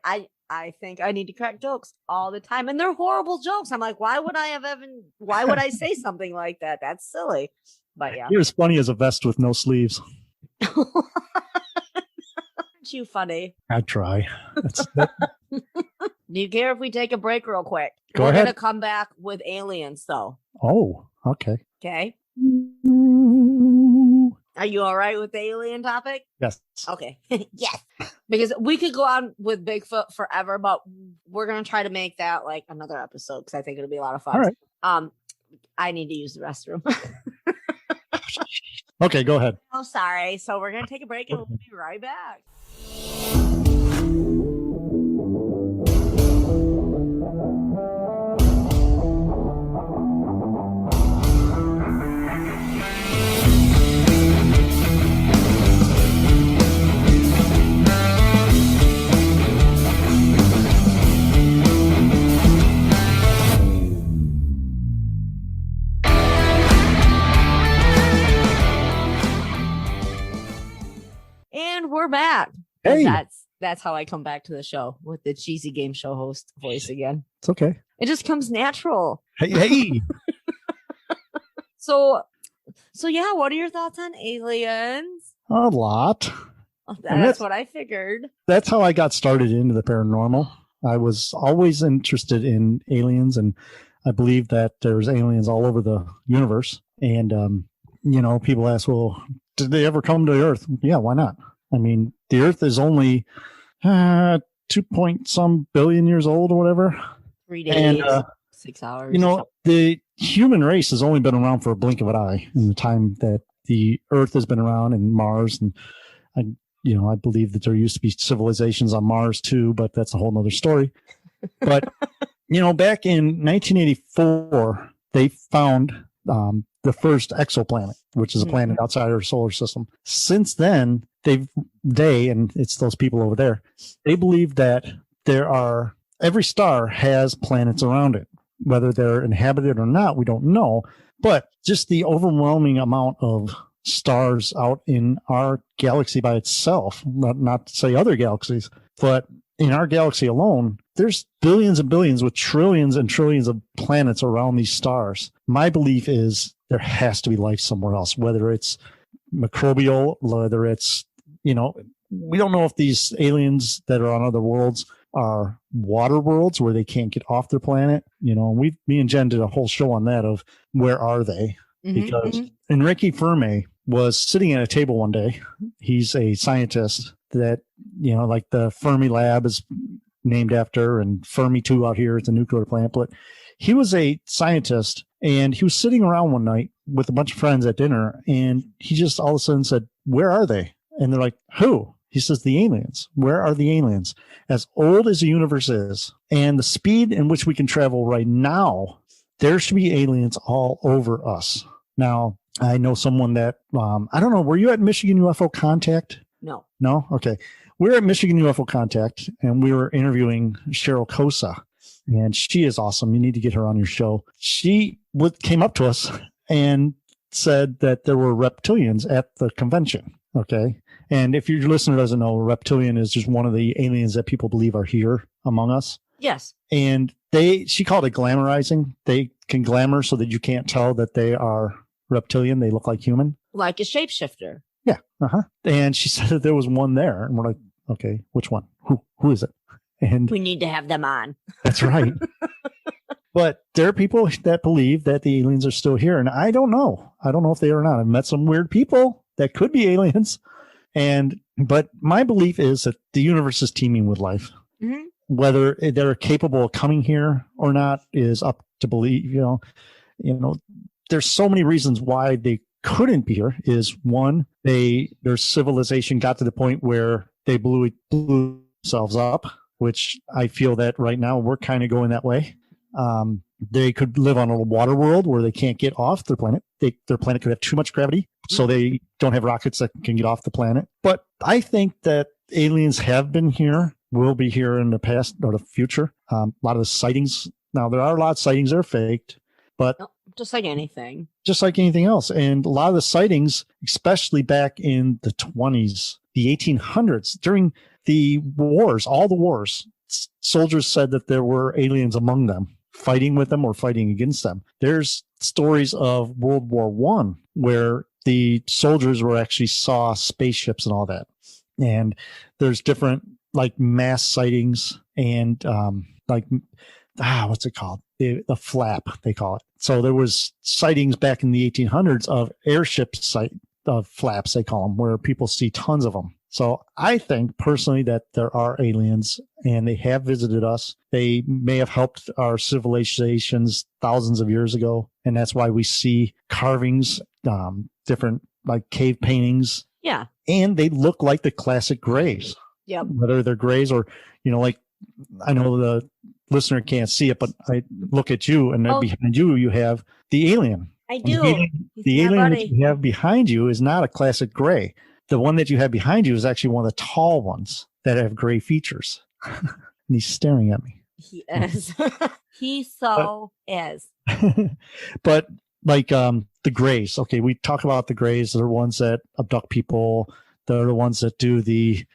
I think I need to crack jokes all the time, and they're horrible jokes. I'm like, why would I say something like that? That's silly. But yeah. You're as funny as a vest with no sleeves. Aren't you funny? I try. Do you care if we take a break real quick? Go ahead. We're going to come back with aliens, though. Oh, okay. Okay. Are you all right with the alien topic? Yes. Okay. Yes. Because we could go on with Bigfoot forever, but we're going to try to make that like another episode because I think it'll be a lot of fun. All right. I need to use the restroom. Okay, go ahead. Oh, sorry. So we're going to take a break and we'll be right back. And we're back. Hey. That's how I come back to the show with the cheesy game show host voice again. It's okay. It just comes natural. Hey. So yeah, what are your thoughts on aliens? A lot. That's what I figured. That's how I got started into the paranormal. I was always interested in aliens, and I believe that there's aliens all over the universe. And, people ask, well, did they ever come to Earth? Yeah, why not? I mean, the Earth is only 2 point some billion years old or whatever. 3 days, and, 6 hours. The human race has only been around for a blink of an eye in the time that the Earth has been around, and Mars. And I believe that there used to be civilizations on Mars too, but that's a whole nother story. But, back in 1984, they found the first exoplanet, which is a planet outside our solar system. Since then, and it's those people over there, they believe that every star has planets around it. Whether they're inhabited or not, we don't know. But just the overwhelming amount of stars out in our galaxy by itself, not to say other galaxies, but in our galaxy alone, there's billions and billions with trillions and trillions of planets around these stars. My belief is there has to be life somewhere else, whether it's microbial, whether it's, we don't know if these aliens that are on other worlds are water worlds where they can't get off their planet. Me and Jen did a whole show on that of where are they? Because Enrique Fermi was sitting at a table one day. He's a scientist that, like the Fermi lab is named after, and Fermi 2 out here is a nuclear plant. But he was a scientist, and he was sitting around one night with a bunch of friends at dinner, and he just all of a sudden said, "Where are they?" And they're like, "Who?" He says, "The aliens. Where are the aliens? As old as the universe is, and the speed in which we can travel right now, there should be aliens all over us." Now, I know someone that, I don't know, were you at Michigan UFO Contact? No. No? Okay. We're at Michigan UFO Contact, and we were interviewing Cheryl Kosa, and she is awesome. You need to get her on your show. She came up to us and said that there were reptilians at the convention. Okay. And if your listener doesn't know, reptilian is just one of the aliens that people believe are here among us. Yes. And she called it glamorizing. They can glamour so that you can't tell that they are reptilian. They look like human. Like a shapeshifter. Yeah. And she said that there was one there. And we're like, okay, which one? Who is it? And we need to have them on. That's right. But there are people that believe that the aliens are still here. And I don't know. I don't know if they are or not. I've met some weird people that could be aliens. But my belief is that the universe is teeming with life. Mm-hmm. Whether they're capable of coming here or not is up to believe. There's so many reasons why they couldn't be here. Is one, their civilization got to the point where they blew themselves up, which I feel that right now we're kind of going that way. They could live on a water world where they can't get off their planet. Their planet could have too much gravity, so they don't have rockets that can get off the planet. But I think that aliens have been here, will be here in the past or the future. A lot of the sightings. Now, there are a lot of sightings that are faked, but just like anything. Just like anything else. And a lot of the sightings, especially back in the 20s, the 1800s, during the wars, all the wars, soldiers said that there were aliens among them, fighting with them or fighting against them. There's stories of World War One where the soldiers were actually saw spaceships and all that. And there's different like mass sightings and what's it called? The flap, they call it. So there was sightings back in the 1800s of airship flaps, they call them, where people see tons of them. So I think personally that there are aliens and they have visited us. They may have helped our civilizations thousands of years ago. And that's why we see carvings, different like cave paintings. Yeah. And they look like the classic grays. Yep. Whether they're grays or, like I know the listener can't see it, but I look at you and then behind you, you have the alien. I do. The alien that you have behind you is not a classic gray. The one that you have behind you is actually one of the tall ones that have gray features. And he's staring at me. He is. He is. But like the grays. Okay, we talk about the grays. They're the ones that abduct people. They're the ones that do the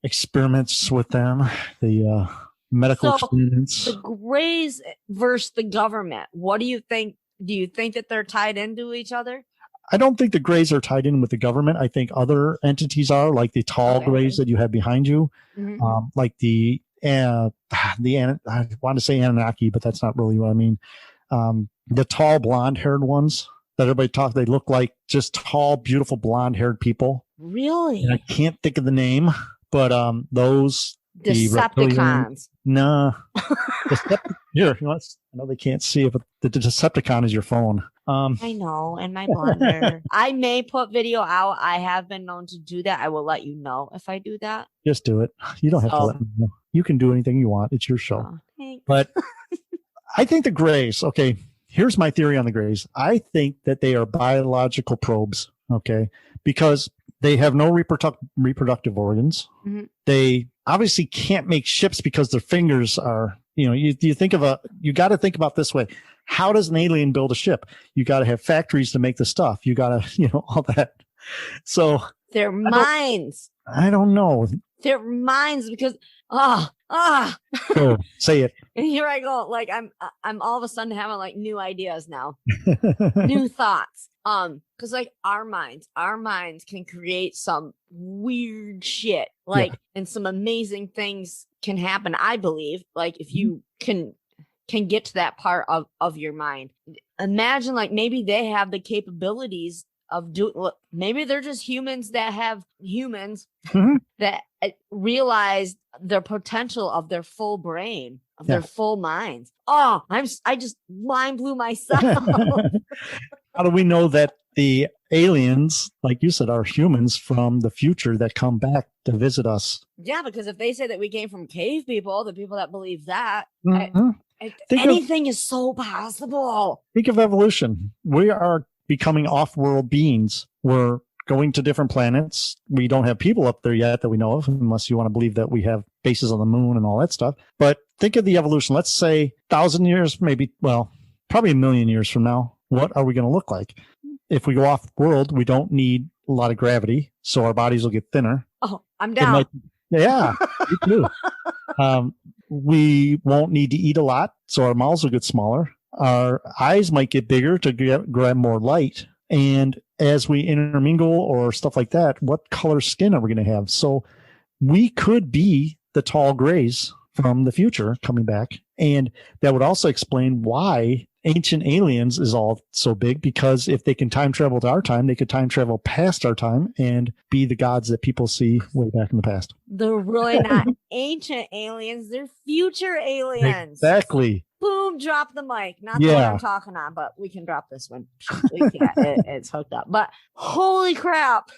experiments with them. The medical experiments. The grays versus the government. What do you think? Do you think that they're tied into each other? I don't think the grays are tied in with the government. I think other entities are, like the tall grays that you have behind you, like the I want to say Anunnaki, but that's not really what I mean. The tall blonde-haired ones that everybody talks, they look like just tall, beautiful blonde-haired people. Really? And I can't think of the name, but those Decepticons. No. Here, I know they can't see it, but the Decepticon is your phone. I know, and my blonde hair. I may put video out. I have been known to do that. I will let you know if I do that. Just do it. You don't have to let me know. You can do anything you want. It's your show. But I think the grays, okay, here's my theory on the grays. I think that they are biological probes, okay, because they have no reproductive organs. Mm-hmm. They obviously can't make ships because their fingers are, you got to think about this way. How does an alien build a ship? You got to have factories to make the stuff. You got to, all that. So their minds. I don't know. Their minds, because Oh, say it. And here I go. Like I'm all of a sudden having like new ideas now, new thoughts. Because like our minds can create some weird shit, and some amazing things can happen. I believe, like if you can get to that part of your mind. Imagine like maybe they have the capabilities of doing, maybe they're just humans that have humans that realize their potential of their full brain, of their full minds. Oh, I just mind blew myself. How do we know that the aliens, like you said, are humans from the future that come back to visit us? Yeah, because if they say that we came from cave people, the people that believe that, anything is so possible. Think of evolution. We are becoming off-world beings. We're going to different planets. We don't have people up there yet that we know of, unless you want to believe that we have bases on the moon and all that stuff. But think of the evolution. Let's say 1,000 years, maybe, probably 1,000,000 years from now. What are we going to look like? If we go off-world, we don't need a lot of gravity, so our bodies will get thinner. Oh, I'm down. Me too. We won't need to eat a lot, so our mouths will get smaller. Our eyes might get bigger to grab more light. And as we intermingle or stuff like that, what color skin are we going to have? So we could be the tall grays from the future coming back. And that would also explain why Ancient Aliens is all so big, because if they can time travel to our time, they could time travel past our time and be the gods that people see way back in the past. They're really not ancient aliens. They're future aliens. Exactly. Boom, drop the mic. Not the one I'm talking on, but we can drop this one. It's hooked up. But holy crap.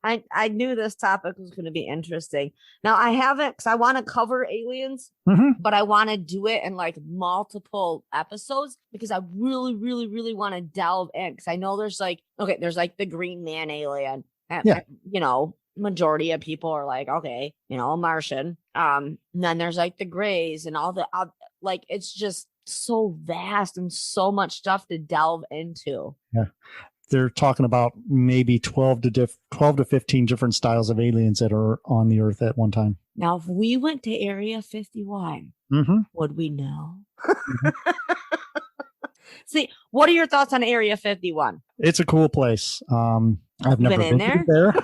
I knew this topic was going to be interesting. Now, I haven't, because I want to cover aliens, but I want to do it in like multiple episodes because I really, really, really want to delve in. Because I know there's like the Green Man alien. Majority of people are like, okay, a Martian. And then there's like the grays and all the, it's just so vast and so much stuff to delve into. Yeah. they're talking about maybe 12 to 15 different styles of aliens that are on the Earth at one time. Now, if we went to Area 51, would we know? See, what are your thoughts on Area 51? It's a cool place. I've never been there.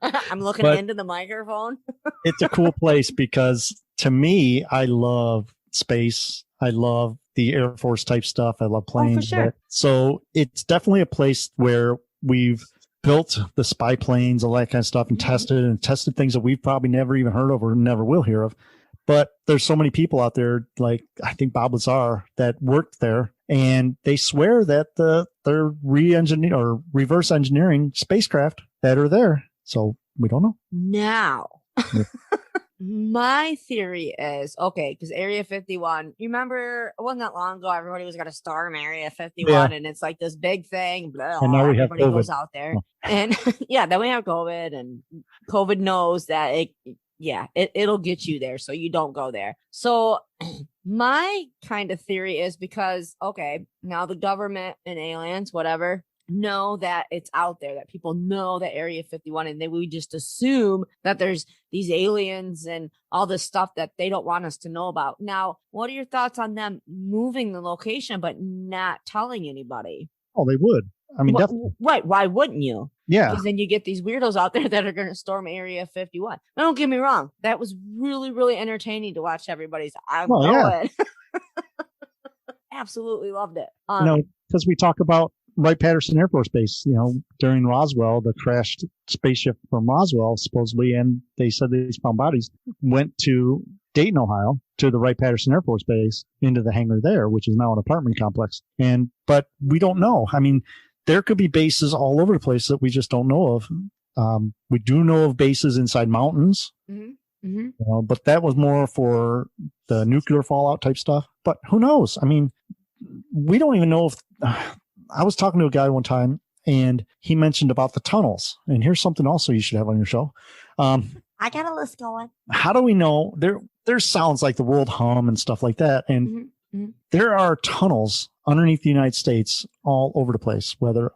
I'm looking into the microphone. It's a cool place because to me, I love space. I love the Air Force type stuff. I love planes. For sure. So it's definitely a place where we've built the spy planes, all that kind of stuff, and tested things that we've probably never even heard of or never will hear of. But there's so many people out there, like I think Bob Lazar, that worked there, and they swear that they're re-engineering or reverse engineering spacecraft that are there. So we don't know. Now, my theory is, okay, because Area 51, you remember, it wasn't that long ago, everybody was going to storm Area 51, and it's like this big thing. Blah, and now everybody goes out there. Oh. And then we have COVID, and COVID knows that it'll get you there, so you don't go there. So my kind of theory is because, okay, now the government and aliens, whatever, know that it's out there, that people know that Area 51, and then we just assume that there's these aliens and all this stuff that they don't want us to know about. Now, what are your thoughts on them moving the location but not telling anybody? Oh, they would. I mean, definitely. Right. Why wouldn't you? Yeah. Because then you get these weirdos out there that are going to storm Area 51. Now, don't get me wrong. That was really, really entertaining to watch everybody's. Absolutely loved it. Because we talk about Wright-Patterson Air Force Base, during Roswell, the crashed spaceship from Roswell, supposedly, and they said these found bodies went to Dayton, Ohio, to the Wright-Patterson Air Force Base, into the hangar there, which is now an apartment complex. But we don't know. I mean, there could be bases all over the place that we just don't know of. We do know of bases inside mountains, but that was more for the nuclear fallout type stuff. But who knows? I mean, we don't even know if... I was talking to a guy one time, and he mentioned about the tunnels. And here's something also you should have on your show. I got a list going. How do we know? There sounds like the world hum and stuff like that. And there are tunnels underneath the United States all over the place. Whether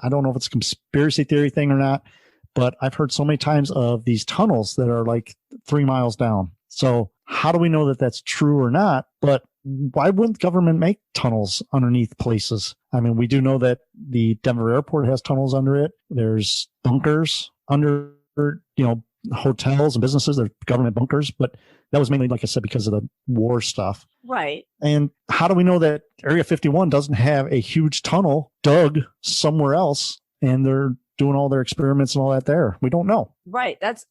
I don't know if it's a conspiracy theory thing or not, but I've heard so many times of these tunnels that are like 3 miles down. So how do we know that that's true or not? But why wouldn't government make tunnels underneath places? I mean, we do know that the Denver airport has tunnels under it. There's bunkers under, hotels and businesses. They're government bunkers, but that was mainly, like I said, because of the war stuff. Right. And how do we know that Area 51 doesn't have a huge tunnel dug somewhere else and they're doing all their experiments and all that there? We don't know. Right. That's,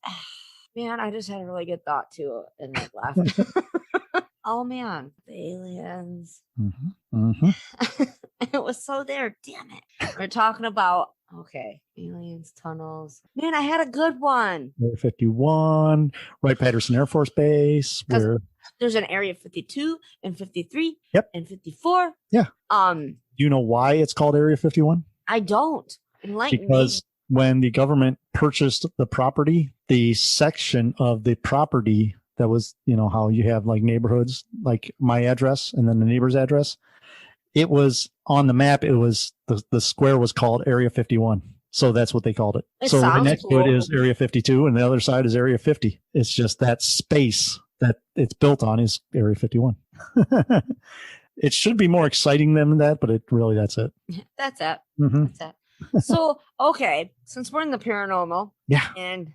man, I just had a really good thought too in that laugh. Oh man, the aliens. It was so there. Damn it. We're talking about, aliens, tunnels. Man, I had a good one. Area 51, Wright-Patterson Air Force Base. Where there's an Area 52 and 53 and 54. Yeah. Do you know why it's called Area 51? I don't. Enlighten because when the government purchased the property, the section of the property that was, how you have like neighborhoods, like my address and then the neighbor's address. It was on the map. It was the square was called Area 51. So that's what they called it. So right next to it is Area 52 and the other side is Area 50. It's just that space that it's built on is Area 51. It should be more exciting than that, but that's it. That's it. That's it. So, since we're in the paranormal and,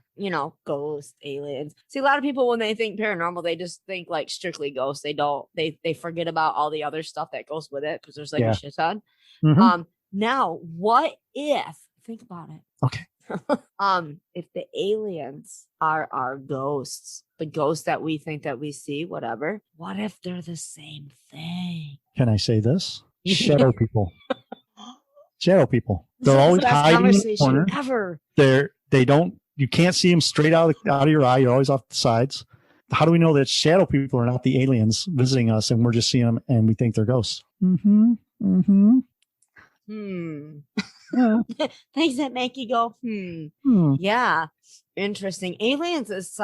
ghosts, aliens. See, a lot of people, when they think paranormal, they just think like strictly ghosts. They forget about all the other stuff that goes with it because there's like a shit ton. Now, what if, think about it. Okay. If the aliens are our ghosts, the ghosts that we think that we see, whatever, what if they're the same thing? Can I say this? Shadow people. Shadow people. They're always hiding in the corner. Ever. You can't see them straight out of your eye. You're always off the sides. How do we know that shadow people are not the aliens visiting us and we're just seeing them and we think they're ghosts? Things that make you go, Yeah. Interesting. Aliens is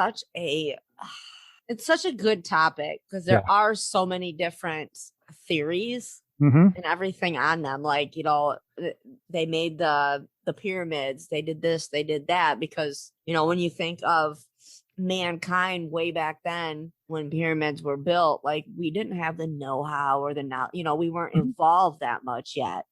it's such a good topic because there are so many different theories and everything on them. Like, they made the pyramids, they did this, they did that, because, you know, when you think of mankind way back then when pyramids were built, like, we didn't have the know-how or the now, you know, we weren't involved that much yet.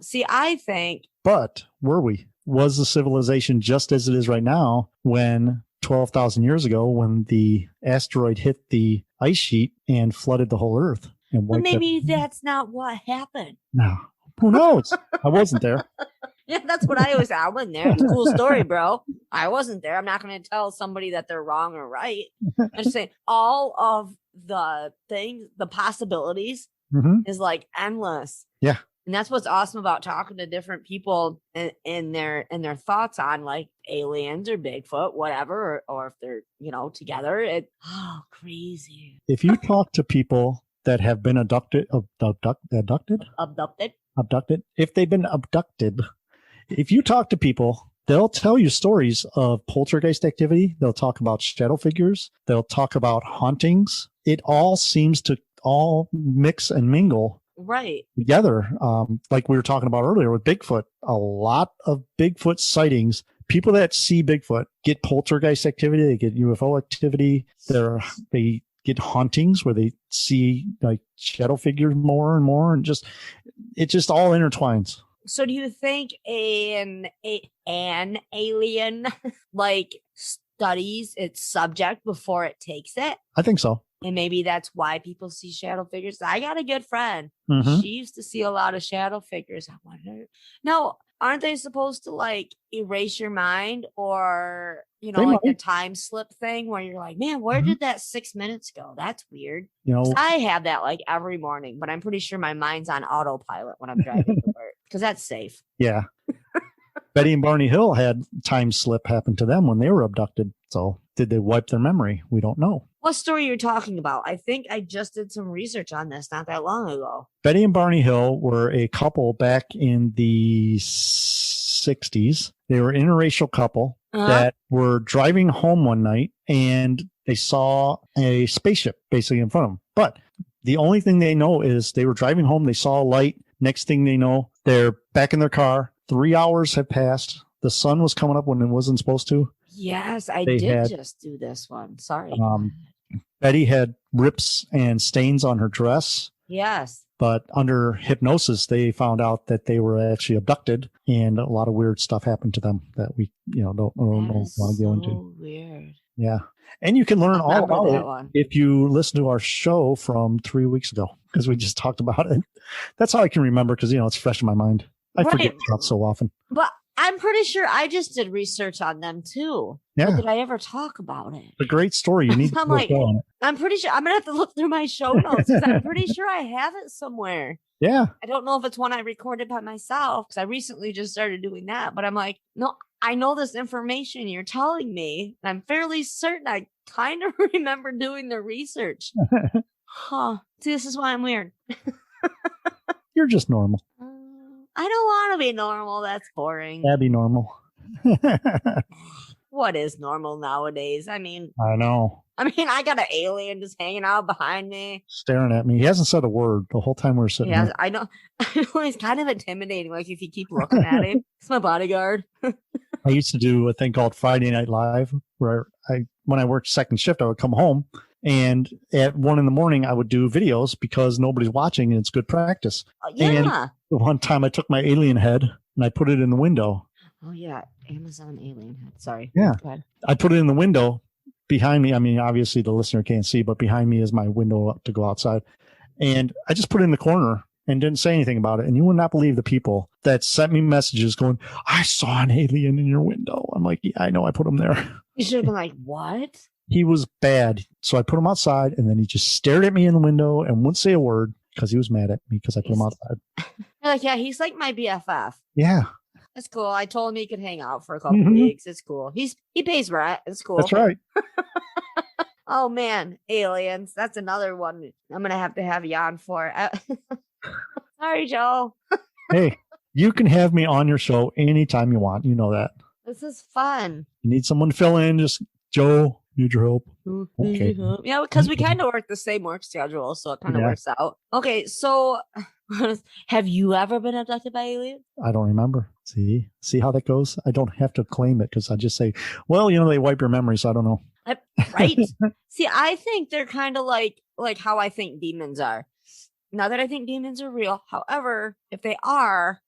See, I think. But were we? Was the civilization just as it is right now when 12,000 years ago, when the asteroid hit the ice sheet and flooded the whole Earth? But maybe that's not what happened. No, who knows? I wasn't there. Yeah, that's what I always say. I wasn't there. It's a cool story, bro. I wasn't there. I'm not going to tell somebody that they're wrong or right. I'm just saying all of the things, the possibilities is like endless. Yeah. And that's what's awesome about talking to different people and their thoughts on like aliens or Bigfoot, whatever, or if they're, you know, together. Crazy. If you talk to people that have been abducted, if they've been abducted, if you talk to people, they'll tell you stories of poltergeist activity. They'll talk about shadow figures. They'll talk about hauntings. It all seems to all mix and mingle together. Like we were talking about earlier with Bigfoot, a lot of Bigfoot sightings. People that see Bigfoot get poltergeist activity. They get UFO activity. They get hauntings where they see like shadow figures more and more, and it just all intertwines. So do you think an alien like studies its subject before it takes it? I think so. And maybe that's why people see shadow figures. I got a good friend. She used to see a lot of shadow figures. I wonder. Now, aren't they supposed to like erase your mind, or, you know, like the time slip thing where you're like, man, where did that 6 minutes go? That's weird. You know, I have that like every morning, but I'm pretty sure my mind's on autopilot when I'm driving to work because that's safe. Yeah. Betty and Barney Hill had time slip happen to them when they were abducted. So did they wipe their memory? We don't know. What story you're talking about? I think I just did some research on this not that long ago. Betty and Barney Hill were a couple back in the 60s. They were an interracial couple that were driving home one night and they saw a spaceship basically in front of them. But the only thing they know is they were driving home. They saw a light. Next thing they know, they're back in their car. 3 hours have passed. The sun was coming up when it wasn't supposed to. Yes, I did just do this one. Sorry. Betty had rips and stains on her dress. Yes. But under hypnosis, they found out that they were actually abducted, and a lot of weird stuff happened to them that we, don't want to go into. Weird. Yeah. And you can learn all about it if you listen to our show from 3 weeks ago, because we just talked about it. That's how I can remember, because, it's fresh in my mind. I forget stuff so often. But I'm pretty sure I just did research on them too. Yeah. But did I ever talk about it? It's a great story. You need to on it. I'm pretty sure I'm going to have to look through my show notes because I'm pretty sure I have it somewhere. Yeah. I don't know if it's one I recorded by myself because I recently just started doing that. But I'm like, no, I know this information you're telling me. And I'm fairly certain I kind of remember doing the research. See, this is why I'm weird. You're just normal. I don't want to be normal. That's boring. That'd be normal. What is normal nowadays? I mean, I know. I got an alien just hanging out behind me. Staring at me. He hasn't said a word the whole time we're sitting there. I know. He's kind of intimidating. Like if you keep looking at him, it's my bodyguard. I used to do a thing called Friday Night Live where when I worked second shift, I would come home and at 1 a.m, I would do videos because nobody's watching and it's good practice. Yeah. And the one time I took my alien head and I put it in the window. Oh yeah. Amazon alien head. Sorry. Yeah. I put it in the window behind me. Obviously the listener can't see, but behind me is my window up to go outside. And I just put it in the corner and didn't say anything about it. And you would not believe the people that sent me messages going, I saw an alien in your window. I'm like, yeah, I know, I put him there. You should have been like, what? He was bad. So I put him outside and then he just stared at me in the window and wouldn't say a word because he was mad at me because I put him outside. You're like, yeah, he's like my BFF. Yeah. That's cool. I told him he could hang out for a couple weeks. It's cool. He pays rent. It's cool. That's right. Oh man, aliens. That's another one I'm going to have you on for. Sorry, Joe. Hey, you can have me on your show anytime you want. You know that. This is fun. You need someone to fill in, just Joe, need your help. Okay. Yeah, because we kind of work the same work schedule, so it kind of works out. Okay, so Have you ever been abducted by aliens? I don't remember. See how that goes? I don't have to claim it because I just say, well, they wipe your memory, so I don't know. Right? See, I think they're kind of like how I think demons are. Not that I think demons are real. However, if they are,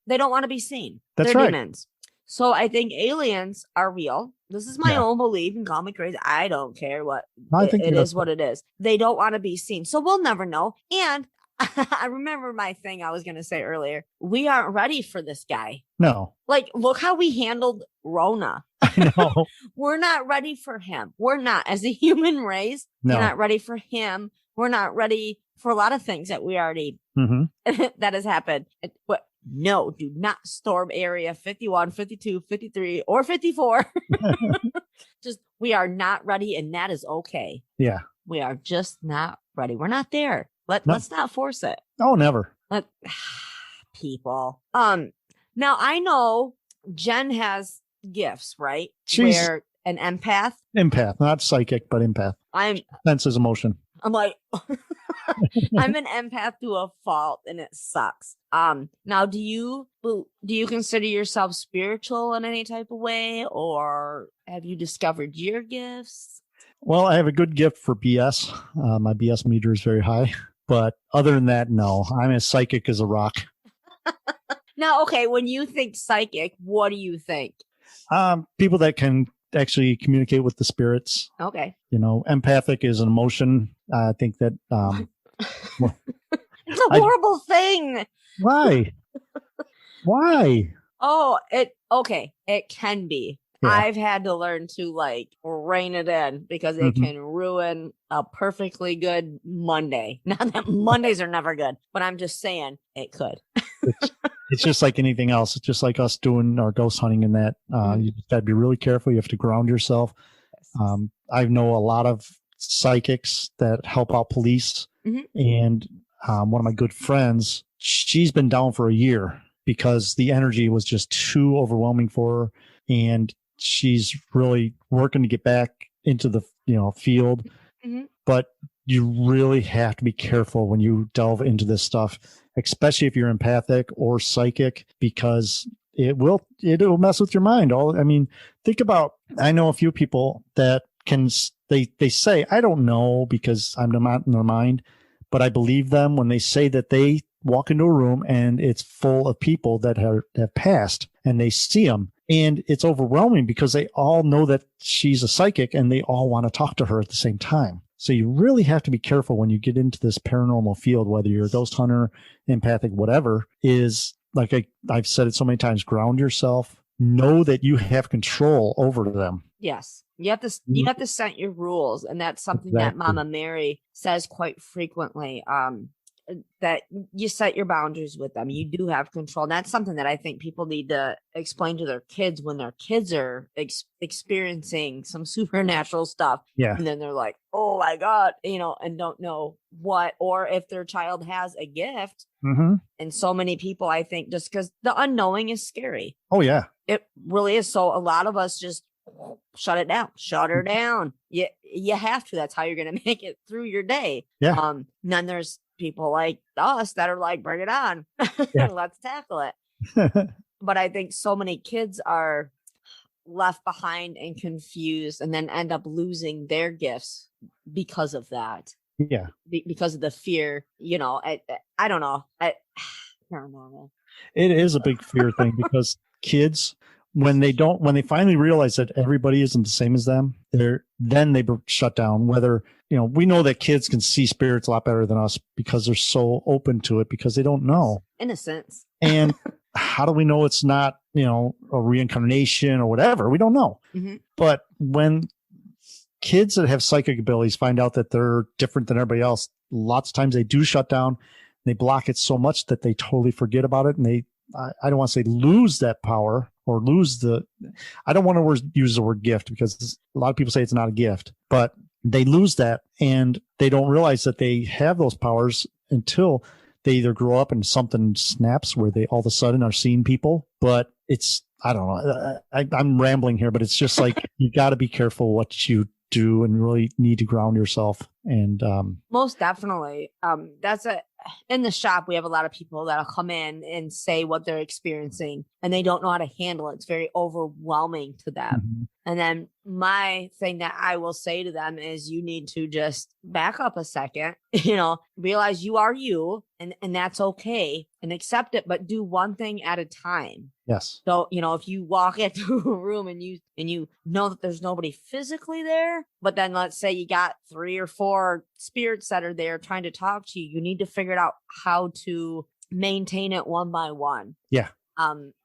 they don't want to be seen. That's they're right. Demons. So I think aliens are real. This is my own belief, and call me crazy. I don't care what. It is what it is. They don't want to be seen. So we'll never know. And I remember my thing I was going to say earlier. We aren't ready for this guy. No. Like, look how we handled Rona. I know. We're not ready for him. We're not. As a human race, we're not ready for him. We're not ready for a lot of things that we already, that has happened. But no, do not storm area 51, 52, 53, or 54. Just, we are not ready, and that is okay. Yeah. We are just not ready. We're not there. Let's not force it. Oh, never. People. Now I know Jen has gifts, right? She's Where an empath. Empath, not psychic, but empath. Senses emotion. I'm like, I'm an empath to a fault, and it sucks. Now, do you consider yourself spiritual in any type of way, or have you discovered your gifts? Well, I have a good gift for BS. My BS meter is very high, but other than that, no. I'm as psychic as a rock. Now, okay, when you think psychic, what do you think? People that can actually communicate with the spirits. Okay. Empathic is an emotion. I think that it's a horrible thing. Why? Oh, it can be. Yeah. I've had to learn to rein it in because it can ruin a perfectly good Monday. Not that Mondays are never good, but I'm just saying it could. It's just like anything else. It's just like us doing our ghost hunting and that. You just got to be really careful. You have to ground yourself. I know a lot of psychics that help out police. And one of my good friends, she's been down for a year because the energy was just too overwhelming for her. And she's really working to get back into the field. But you really have to be careful when you delve into this stuff, especially if you're empathic or psychic, because it'll mess with your mind. Think about, I know a few people that they say, I don't know because I'm not in their mind, but I believe them when they say that they walk into a room and it's full of people that have passed and they see them. And it's overwhelming because they all know that she's a psychic and they all want to talk to her at the same time. So you really have to be careful when you get into this paranormal field, whether you're a ghost hunter, empathic, whatever, is like I've said it so many times, ground yourself, know that you have control over them. Yes. You have to set your rules. And that's something that Mama Mary says quite frequently. That you set your boundaries with them. You do have control. And that's something that I think people need to explain to their kids when their kids are experiencing some supernatural stuff. Yeah. And then they're like, oh my God, and don't know what, or if their child has a gift. And so many people, I think, just because the unknowing is scary. Oh, yeah. It really is. So a lot of us just shut it down, shut her down. You have to. That's how you're going to make it through your day. Yeah. And then there's people like us that are like, bring it on. Yeah. Let's tackle it. But I think so many kids are left behind and confused and then end up losing their gifts because of that. Yeah. Because of the fear, I don't know. Paranormal. It is a big fear thing because kids, when they finally realize that everybody isn't the same as them, then they shut down. Whether, we know that kids can see spirits a lot better than us because they're so open to it because they don't know. Innocence. And how do we know it's not, a reincarnation or whatever? We don't know. But when kids that have psychic abilities find out that they're different than everybody else, lots of times they do shut down. They block it so much that they totally forget about it. And I don't want to say lose that power or I don't want to use the word gift because a lot of people say it's not a gift, but they lose that and they don't realize that they have those powers until they either grow up and something snaps where they all of a sudden are seeing people. But I don't know. I'm rambling here, but it's just like, you got to be careful what you do and really need to ground yourself. And most definitely. in the shop, we have a lot of people that'll come in and say what they're experiencing and they don't know how to handle it. It's very overwhelming to them. Mm-hmm. And then my thing that I will say to them is you need to just back up a second, realize you are you and that's okay and accept it, but do one thing at a time. Yes. So, if you walk into a room and you know that there's nobody physically there, but then let's say you got 3 or 4 spirits that are there trying to talk to you, you need to figure out how to maintain it one by one. Yeah.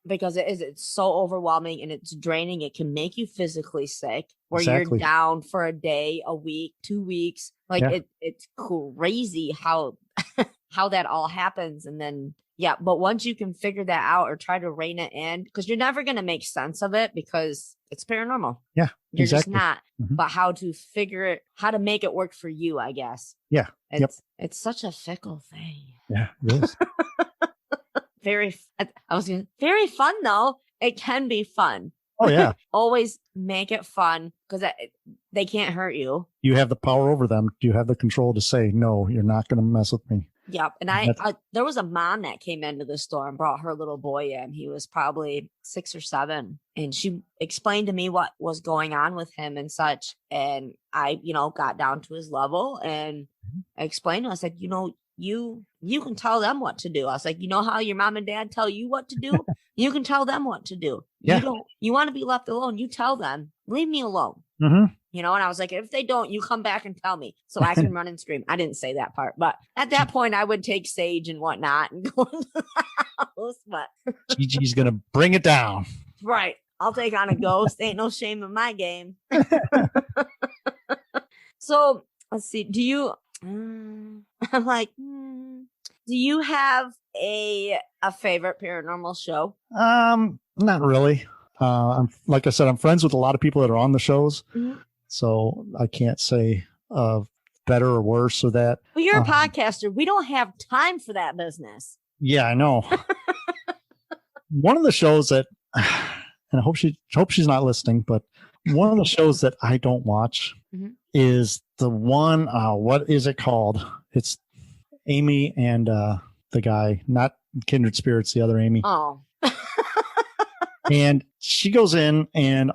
Because it's so overwhelming and it's draining. It can make you physically sick where Exactly. you're down for a day, a week, 2 weeks. It's crazy how that all happens. And then, but once you can figure that out or try to rein it in, because you're never going to make sense of it because it's paranormal. Yeah. You're exactly. just not, mm-hmm. but how to make it work for you, I guess. Yeah. It's such a fickle thing. Yeah, it is. Very fun though. It can be fun. Oh yeah. Always make it fun because they can't hurt you. You have the power over them. You have the control to say, no, you're not going to mess with me. Yep. And there was a mom that came into the store and brought her little boy in. He was probably 6 or 7. And she explained to me what was going on with him and such. And I, got down to his level and I explained to him, I said, you can tell them what to do. I was like, how your mom and dad tell you what to do? You can tell them what to do. Yeah. You want to be left alone. You tell them, leave me alone. Mm-hmm. And I was like, if they don't, you come back and tell me so I can run and scream. I didn't say that part, but at that point I would take sage and whatnot and go into the house. But Gigi's going to bring it down. Right. I'll take on a ghost. Ain't no shame in my game. So let's see. Do you, I'm like, do you have a favorite paranormal show? Not really. Like I said, I'm friends with a lot of people that are on the shows. Mm-hmm. So I can't say better or worse or that. Well, you're a podcaster. We don't have time for that business. Yeah, I know. One of the shows that, and I hope she's not listening, but one of the shows that I don't watch mm-hmm. is the one, what is it called? It's Amy and the guy, not Kindred Spirits, the other Amy. Oh. And she goes in and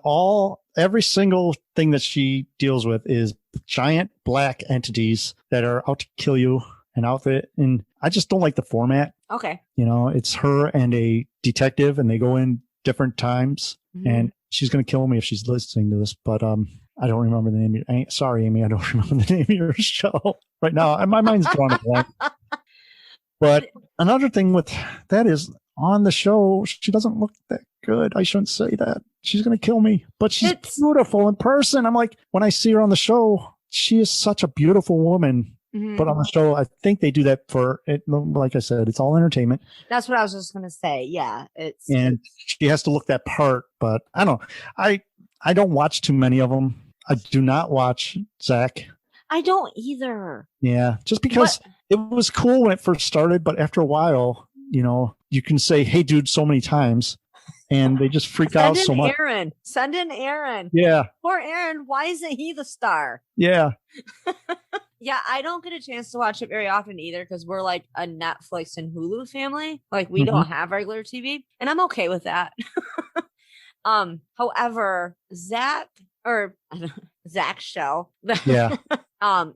every single thing that she deals with is giant black entities that are out to kill you and out there. And I just don't like the format. Okay. It's her and a detective and they go in different times mm-hmm. and she's going to kill me if she's listening to this, but, I don't remember the name. Sorry, Amy. I don't remember the name of your show right now. My mind's drawn a blank. But another thing with that is on the show, she doesn't look that good. I shouldn't say that. She's going to kill me, but she's beautiful in person. I'm like, when I see her on the show, she is such a beautiful woman. Mm-hmm. But on the show, I think they do that for it. Like I said, it's all entertainment. That's what I was just going to say. Yeah. And she has to look that part, but I don't know. I don't watch too many of them. I do not watch Zach. I don't either. Yeah. Just because it was cool when it first started, but after a while, you can say, hey, dude, so many times and they just freak out so much. Send in Aaron. Yeah. Poor Aaron. Why isn't he the star? Yeah. Yeah. I don't get a chance to watch it very often either because we're like a Netflix and Hulu family. Like we mm-hmm. don't have regular TV and I'm okay with that. However, Zach's show, yeah,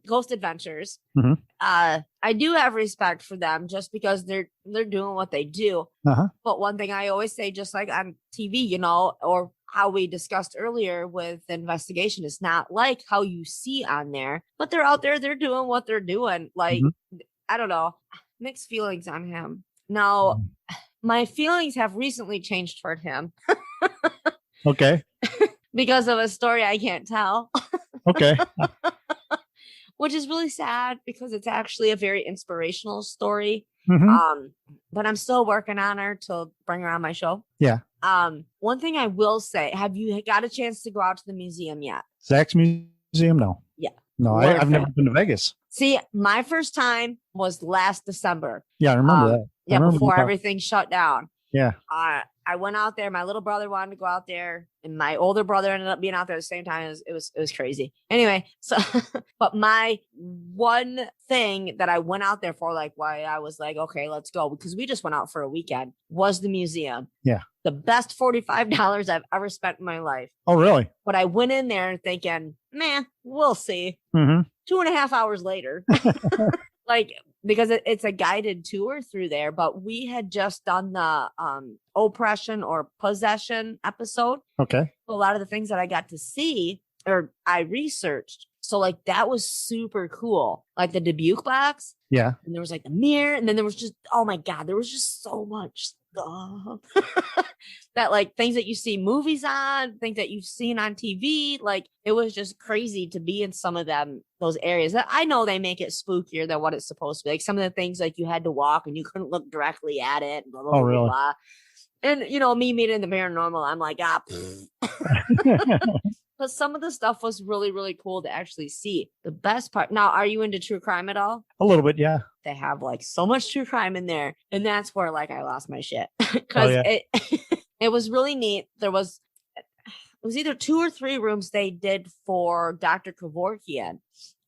Ghost Adventures. Mm-hmm. I do have respect for them just because they're doing what they do. Uh-huh. But one thing I always say, just like on TV, or how we discussed earlier with the investigation, is not like how you see on there, but they're out there, they're doing what they're doing. Like, mm-hmm. I don't know, mixed feelings on him. Now, my feelings have recently changed toward him. Okay. Because of a story I can't tell. Okay. Which is really sad because it's actually a very inspirational story. Mm-hmm. But I'm still working on her to bring her on my show. Yeah. One thing I will say, have you got a chance to go out to the museum yet? Zach's museum? No. Yeah. No, I've never been to Vegas. See, my first time was last December. Yeah, I remember that. Yeah, before everything shut down. Yeah. I went out there. My little brother wanted to go out there, and my older brother ended up being out there at the same time. It was crazy. Anyway, so but my one thing that I went out there for, like why I was like, okay, let's go, because we just went out for a weekend, was the museum. Yeah. The best $45 I've ever spent in my life. Oh, really? But I went in there thinking, man, we'll see. Mm-hmm. 2.5 hours later, like, because it's a guided tour through there, but we had just done the oppression or possession episode. Okay. A lot of the things that I got to see, or I researched. So like that was super cool. Like the Dubuque box. Yeah. And there was like the mirror. And then there was just, oh my God, there was just so much stuff. That like things that you see movies on, things that you've seen on TV. Like it was just crazy to be in some of those areas. I know they make it spookier than what it's supposed to be. Like some of the things, like you had to walk and you couldn't look directly at it. Blah, blah, oh, blah, really? blah. And you know, me meeting the paranormal, I'm like, But some of the stuff was really, really cool to actually see. The best part. Now, are you into true crime at all? A little bit, yeah. They have like so much true crime in there. And that's where like I lost my shit. Because it was really neat. It was either 2 or 3 rooms they did for Dr. Kevorkian.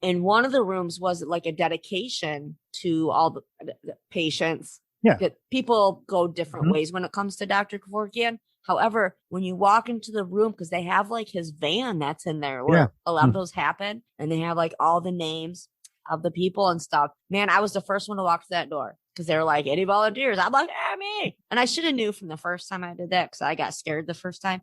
And one of the rooms was like a dedication to all the patients. Yeah. That people go different ways when it comes to Dr. Kevorkian. However, when you walk into the room, because they have like his van that's in there where a lot of those happen, and they have like all the names of the people and stuff. Man, I was the first one to walk to that door because they were like, any volunteers? I'm like, me. And I should have knew from the first time I did that because I got scared the first time.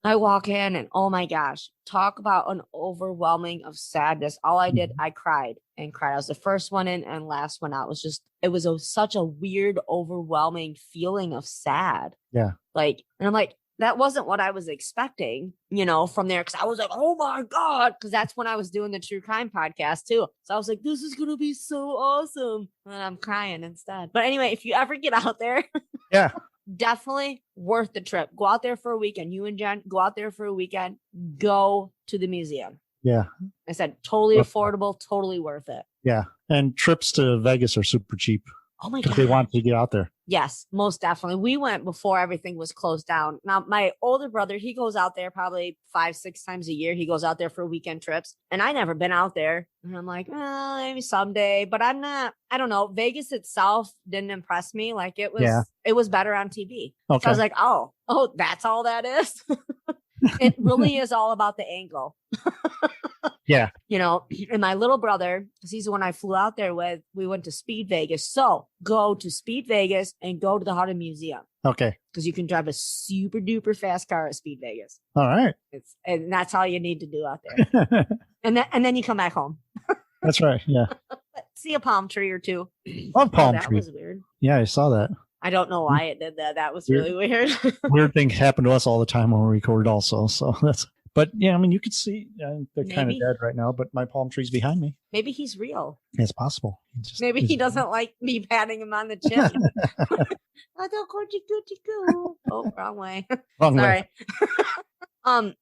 I walk in and oh my gosh, talk about an overwhelming of sadness. All I did, I cried and cried. I was the first one in and last one out. It was such a weird, overwhelming feeling of sad. Yeah. Like, and I'm like, that wasn't what I was expecting, you know, from there. Cause I was like, oh my God. Cause that's when I was doing the true crime podcast too. So I was like, this is going to be so awesome. And I'm crying instead. But anyway, if you ever get out there, yeah, definitely worth the trip. Go out there for a weekend. You and Jen, go out there for a weekend. Go to the museum. Yeah. I said totally affordable, totally worth it. Yeah. And trips to Vegas are super cheap. Oh my God. Because they want to get out there. Yes, most definitely. We went before everything was closed down. Now, my older brother, he goes out there probably 5-6 times a year. He goes out there for weekend trips. And I never been out there. And I'm like, well, maybe someday. But I don't know. Vegas itself didn't impress me. Like it was better on TV. Okay. So I was like, oh, that's all that is. It really is all about the angle. Yeah. You know, and my little brother, because he's the one I flew out there with, we went to Speed Vegas. So go to Speed Vegas and go to the Haunted Museum. Okay. Because you can drive a super duper fast car at Speed Vegas. All right. And that's all you need to do out there. and then you come back home. That's right. Yeah. See a palm tree or two. Love palm tree. That was weird. Yeah, I saw that. I don't know why it did that. That was really weird. Weird things happen to us all the time when we record also. So that's, but yeah, I mean, you could see they're kind of dead right now, but my palm tree's behind me. Maybe he's real. It's possible. Maybe he doesn't like me patting him on the chin. I don't go. Oh, wrong way. Wrong Sorry. way.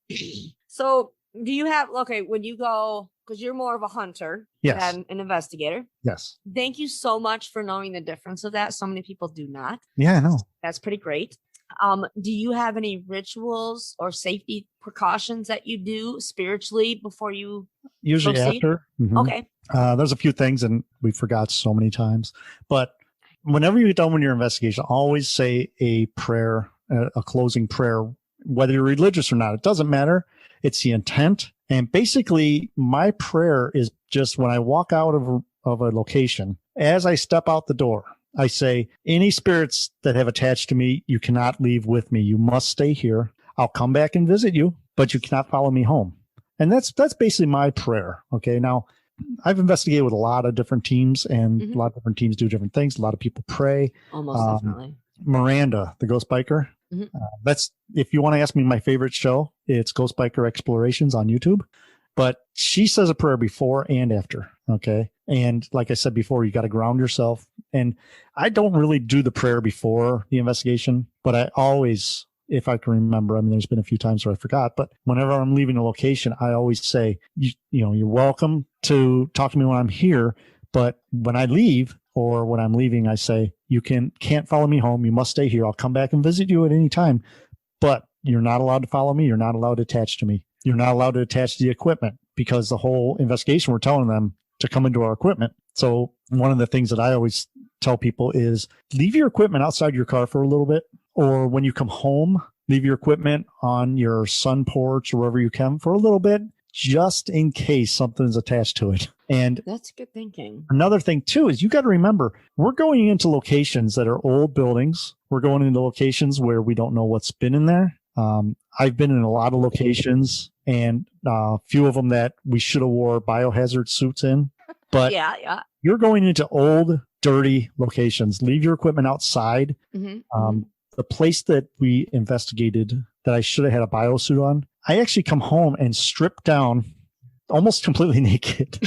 So do you have, okay, when you go, because you're more of a hunter than an investigator. Yes. Thank you so much for knowing the difference of that. So many people do not. Yeah, I know. That's pretty great. Do you have any rituals or safety precautions that you do spiritually before you usually proceed? After? Mm-hmm. Okay. There's a few things, and we forgot so many times. But whenever you're done with your investigation, always say a prayer, a closing prayer, whether you're religious or not. It doesn't matter. It's the intent. And basically, my prayer is just when I walk out of a location, as I step out the door, I say, any spirits that have attached to me, you cannot leave with me. You must stay here. I'll come back and visit you, but you cannot follow me home. And that's basically my prayer. Okay. Now, I've investigated with a lot of different teams, and a lot of different teams do different things. A lot of people pray. Almost definitely. Miranda, the Ghost Biker. That's, if you want to ask me my favorite show, it's Ghost Biker Explorations on YouTube. But she says a prayer before and after. Okay. And like I said before, you got to ground yourself. And I don't really do the prayer before the investigation, but I always, if I can remember, I mean, there's been a few times where I forgot, but whenever I'm leaving a location, I always say, you know, you're welcome to talk to me when I'm here, but when I leave, or when I'm leaving, I say, you can't follow me home. You must stay here. I'll come back and visit you at any time, but you're not allowed to follow me. You're not allowed to attach to me. You're not allowed to attach to the equipment, because the whole investigation, we're telling them to come into our equipment. So one of the things that I always tell people is leave your equipment outside your car for a little bit, or when you come home, leave your equipment on your sun porch or wherever you can for a little bit, just in case something's attached to it. And that's good thinking. Another thing too is you got to remember, we're going into locations that are old buildings. We're going into locations where we don't know what's been in there. I've been in a lot of locations, and a few of them that we should have wore biohazard suits in. But yeah, you're going into old, dirty locations. Leave your equipment outside. The place that we investigated that I should have had a biosuit on, I actually come home and strip down almost completely naked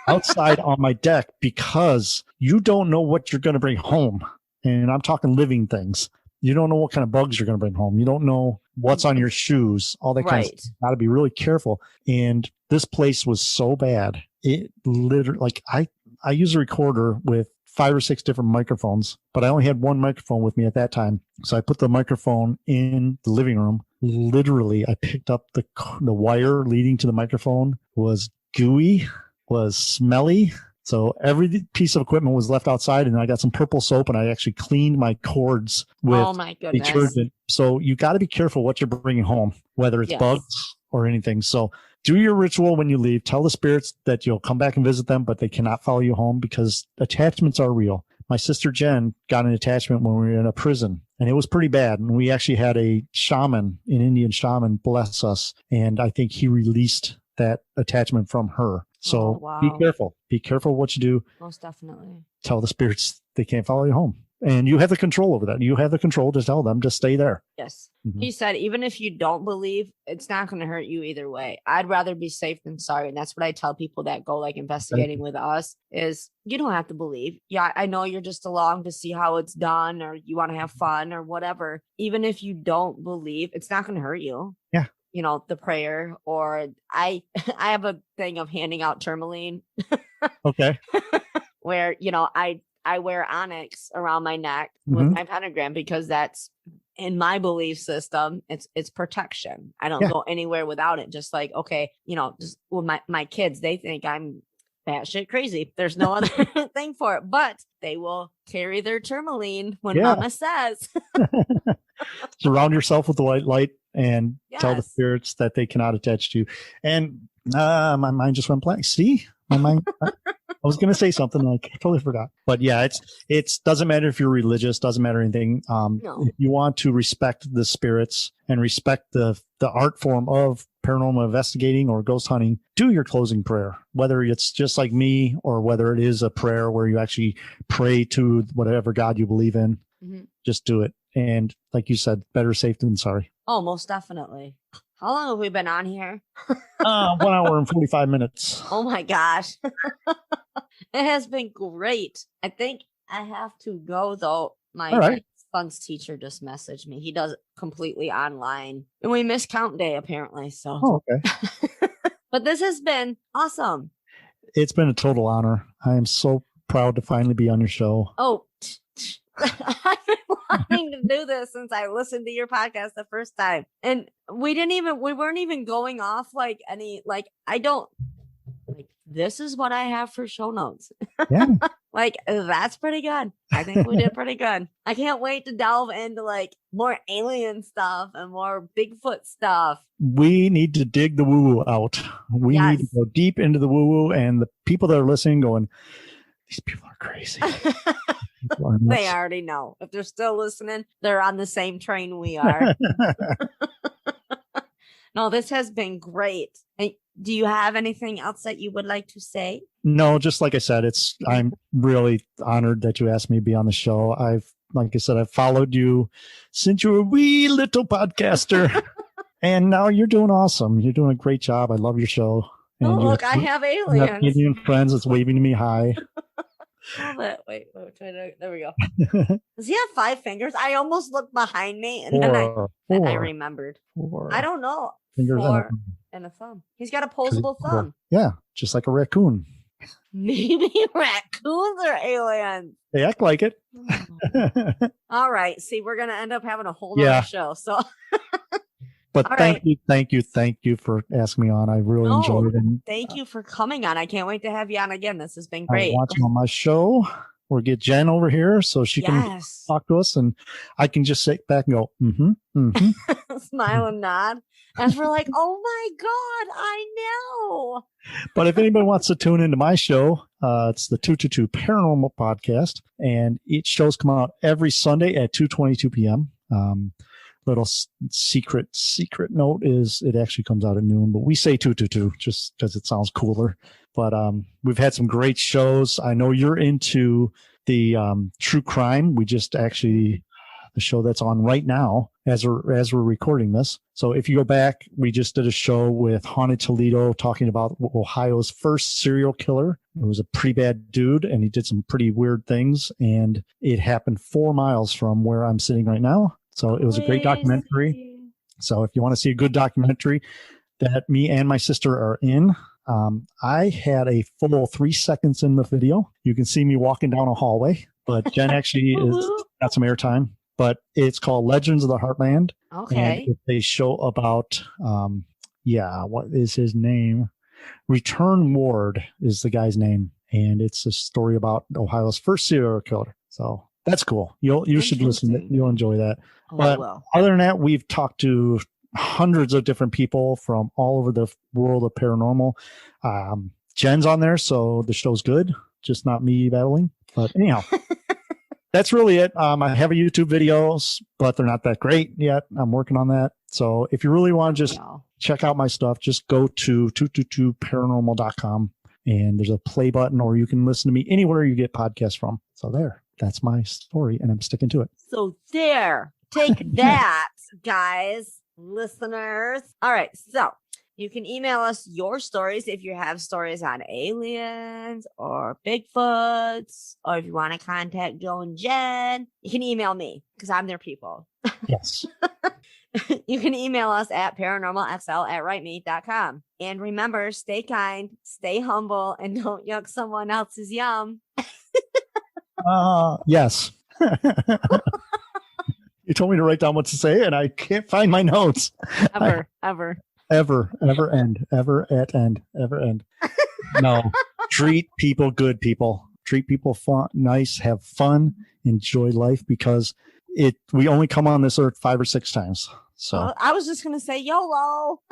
outside on my deck, because you don't know what you're going to bring home. And I'm talking living things. You don't know what kind of bugs you're going to bring home. You don't know what's on your shoes, all that kind of stuff. Got to be really careful. And this place was so bad. It literally, like, I use a recorder with 5 or 6 different microphones, but I only had one microphone with me at that time. So I put the microphone in the living room. Literally, I picked up the wire leading to the microphone was gooey, was smelly. So every piece of equipment was left outside, and I got some purple soap, and I actually cleaned my cords with detergent. So you got to be careful what you're bringing home, whether it's bugs or anything. So do your ritual when you leave. Tell the spirits that you'll come back and visit them, but they cannot follow you home, because attachments are real. My sister Jen got an attachment when we were in a prison, and it was pretty bad. And we actually had a shaman, an Indian shaman, bless us. And I think he released that attachment from her. So Be careful. Be careful what you do. Most definitely. Tell the spirits they can't follow you home. And you have the control over that. You have the control to tell them to stay there. Yes. He said, even if you don't believe, it's not going to hurt you either way. I'd rather be safe than sorry. And that's what I tell people that go like investigating with us is you don't have to believe. Yeah, I know you're just along to see how it's done, or you want to have fun or whatever. Even if you don't believe, it's not going to hurt you. Yeah. You know, the prayer, or I have a thing of handing out tourmaline. Okay. Where, you know, I wear onyx around my neck with my pentagram, because that's in my belief system. It's protection. I don't go anywhere without it. Just like, okay, you know, just with my kids, they think I'm batshit crazy. There's no other thing for it, but they will carry their tourmaline when mama says. Surround yourself with the white light and tell the spirits that they cannot attach to you. And my mind just went blank. See, my mind. I was going to say something, like I totally forgot. But yeah, it's doesn't matter if you're religious, doesn't matter anything. No. If you want to respect the spirits and respect the art form of paranormal investigating or ghost hunting, do your closing prayer, whether it's just like me or whether it is a prayer where you actually pray to whatever God you believe in. Just do it. And like you said, better safe than sorry. Oh, most definitely. How long have we been on here? 1 hour and 45 minutes. Oh my gosh. It has been great. I think I have to go though. My son's teacher just messaged me. He does it completely online. And we missed count day apparently. So okay. But this has been awesome. It's been a total honor. I am so proud to finally be on your show. Oh, I've been wanting to do this since I listened to your podcast the first time. And we weren't even going off like any, like, I don't, like, this is what I have for show notes. Yeah. Like, that's pretty good. I think we did pretty good. I can't wait to delve into like more alien stuff and more Bigfoot stuff. We need to dig the woo-woo out. We need to go deep into the woo-woo, and the people that are listening going, these people are crazy. They already know. If they're still listening, they're on the same train we are. No, this has been great. And do you have anything else that you would like to say? No, just like I said, I'm really honored that you asked me to be on the show. Like I said, I've followed you since you were a wee little podcaster. And now you're doing awesome. You're doing a great job. I love your show. And look, I have aliens. You have Indian friends that's waving to me hi. Love it. Wait, there we go. Does he have 5 fingers? I almost looked behind me and then I remembered. 4. I don't know. Fingers 4 and a thumb. He's got a posable thumb. Yeah, just like a raccoon. Maybe raccoons are aliens. They act like it. All right. See, we're gonna end up having a whole Yeah. other show. So But All thank right. you for asking me on. I really enjoyed it. And Thank you for coming on. I can't wait to have you on again. This has been I great. want you on my show or get Jen over here so she can talk to us, and I can just sit back and go, smile and nod. As we're like, oh my God, I know. But if anybody wants to tune into my show, it's the 222 Paranormal Podcast, and each shows come out every Sunday at 2:22 p.m. Little secret note is it actually comes out at noon, but we say 222 just because it sounds cooler. But we've had some great shows. I know you're into the true crime. We just actually the show that's on right now as we're recording this. So if you go back, we just did a show with Haunted Toledo talking about Ohio's first serial killer. It was a pretty bad dude, and he did some pretty weird things, and it happened 4 miles from where I'm sitting right now. So it was a great documentary. So if you want to see a good documentary that me and my sister are in, I had a full 3 seconds in the video. You can see me walking down a hallway, but Jen actually got some airtime. But it's called Legends of the Heartland. Okay. And they show about, what is his name? Return Ward is the guy's name. And it's a story about Ohio's first serial killer. So that's cool. You should listen. You'll enjoy that. But other than that, we've talked to hundreds of different people from all over the world of paranormal. Jen's on there, so the show's good. Just not me battling. But anyhow. That's really it. I have a YouTube videos, but they're not that great yet. I'm working on that. So if you really want to just check out my stuff, just go to 222paranormal.com and there's a play button, or you can listen to me anywhere you get podcasts from. So that's my story, and I'm sticking to it. So take that, guys, listeners. All right. So you can email us your stories if you have stories on aliens or Bigfoots, or if you want to contact Joe and Jen, you can email me because I'm their people. Yes. You can email us at paranormalxl@writemeat.com. And remember, stay kind, stay humble, and don't yuck someone else's yum. Yes. You told me to write down what to say, and I can't find my notes. Ever end. No, treat people good, people. Treat people nice, have fun, enjoy life, because we only come on this earth 5 or 6 times. So I was just going to say YOLO.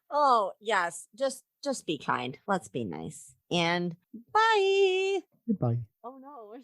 Oh, yes. Just be kind. Let's be nice. And bye. Goodbye. Oh, no. We're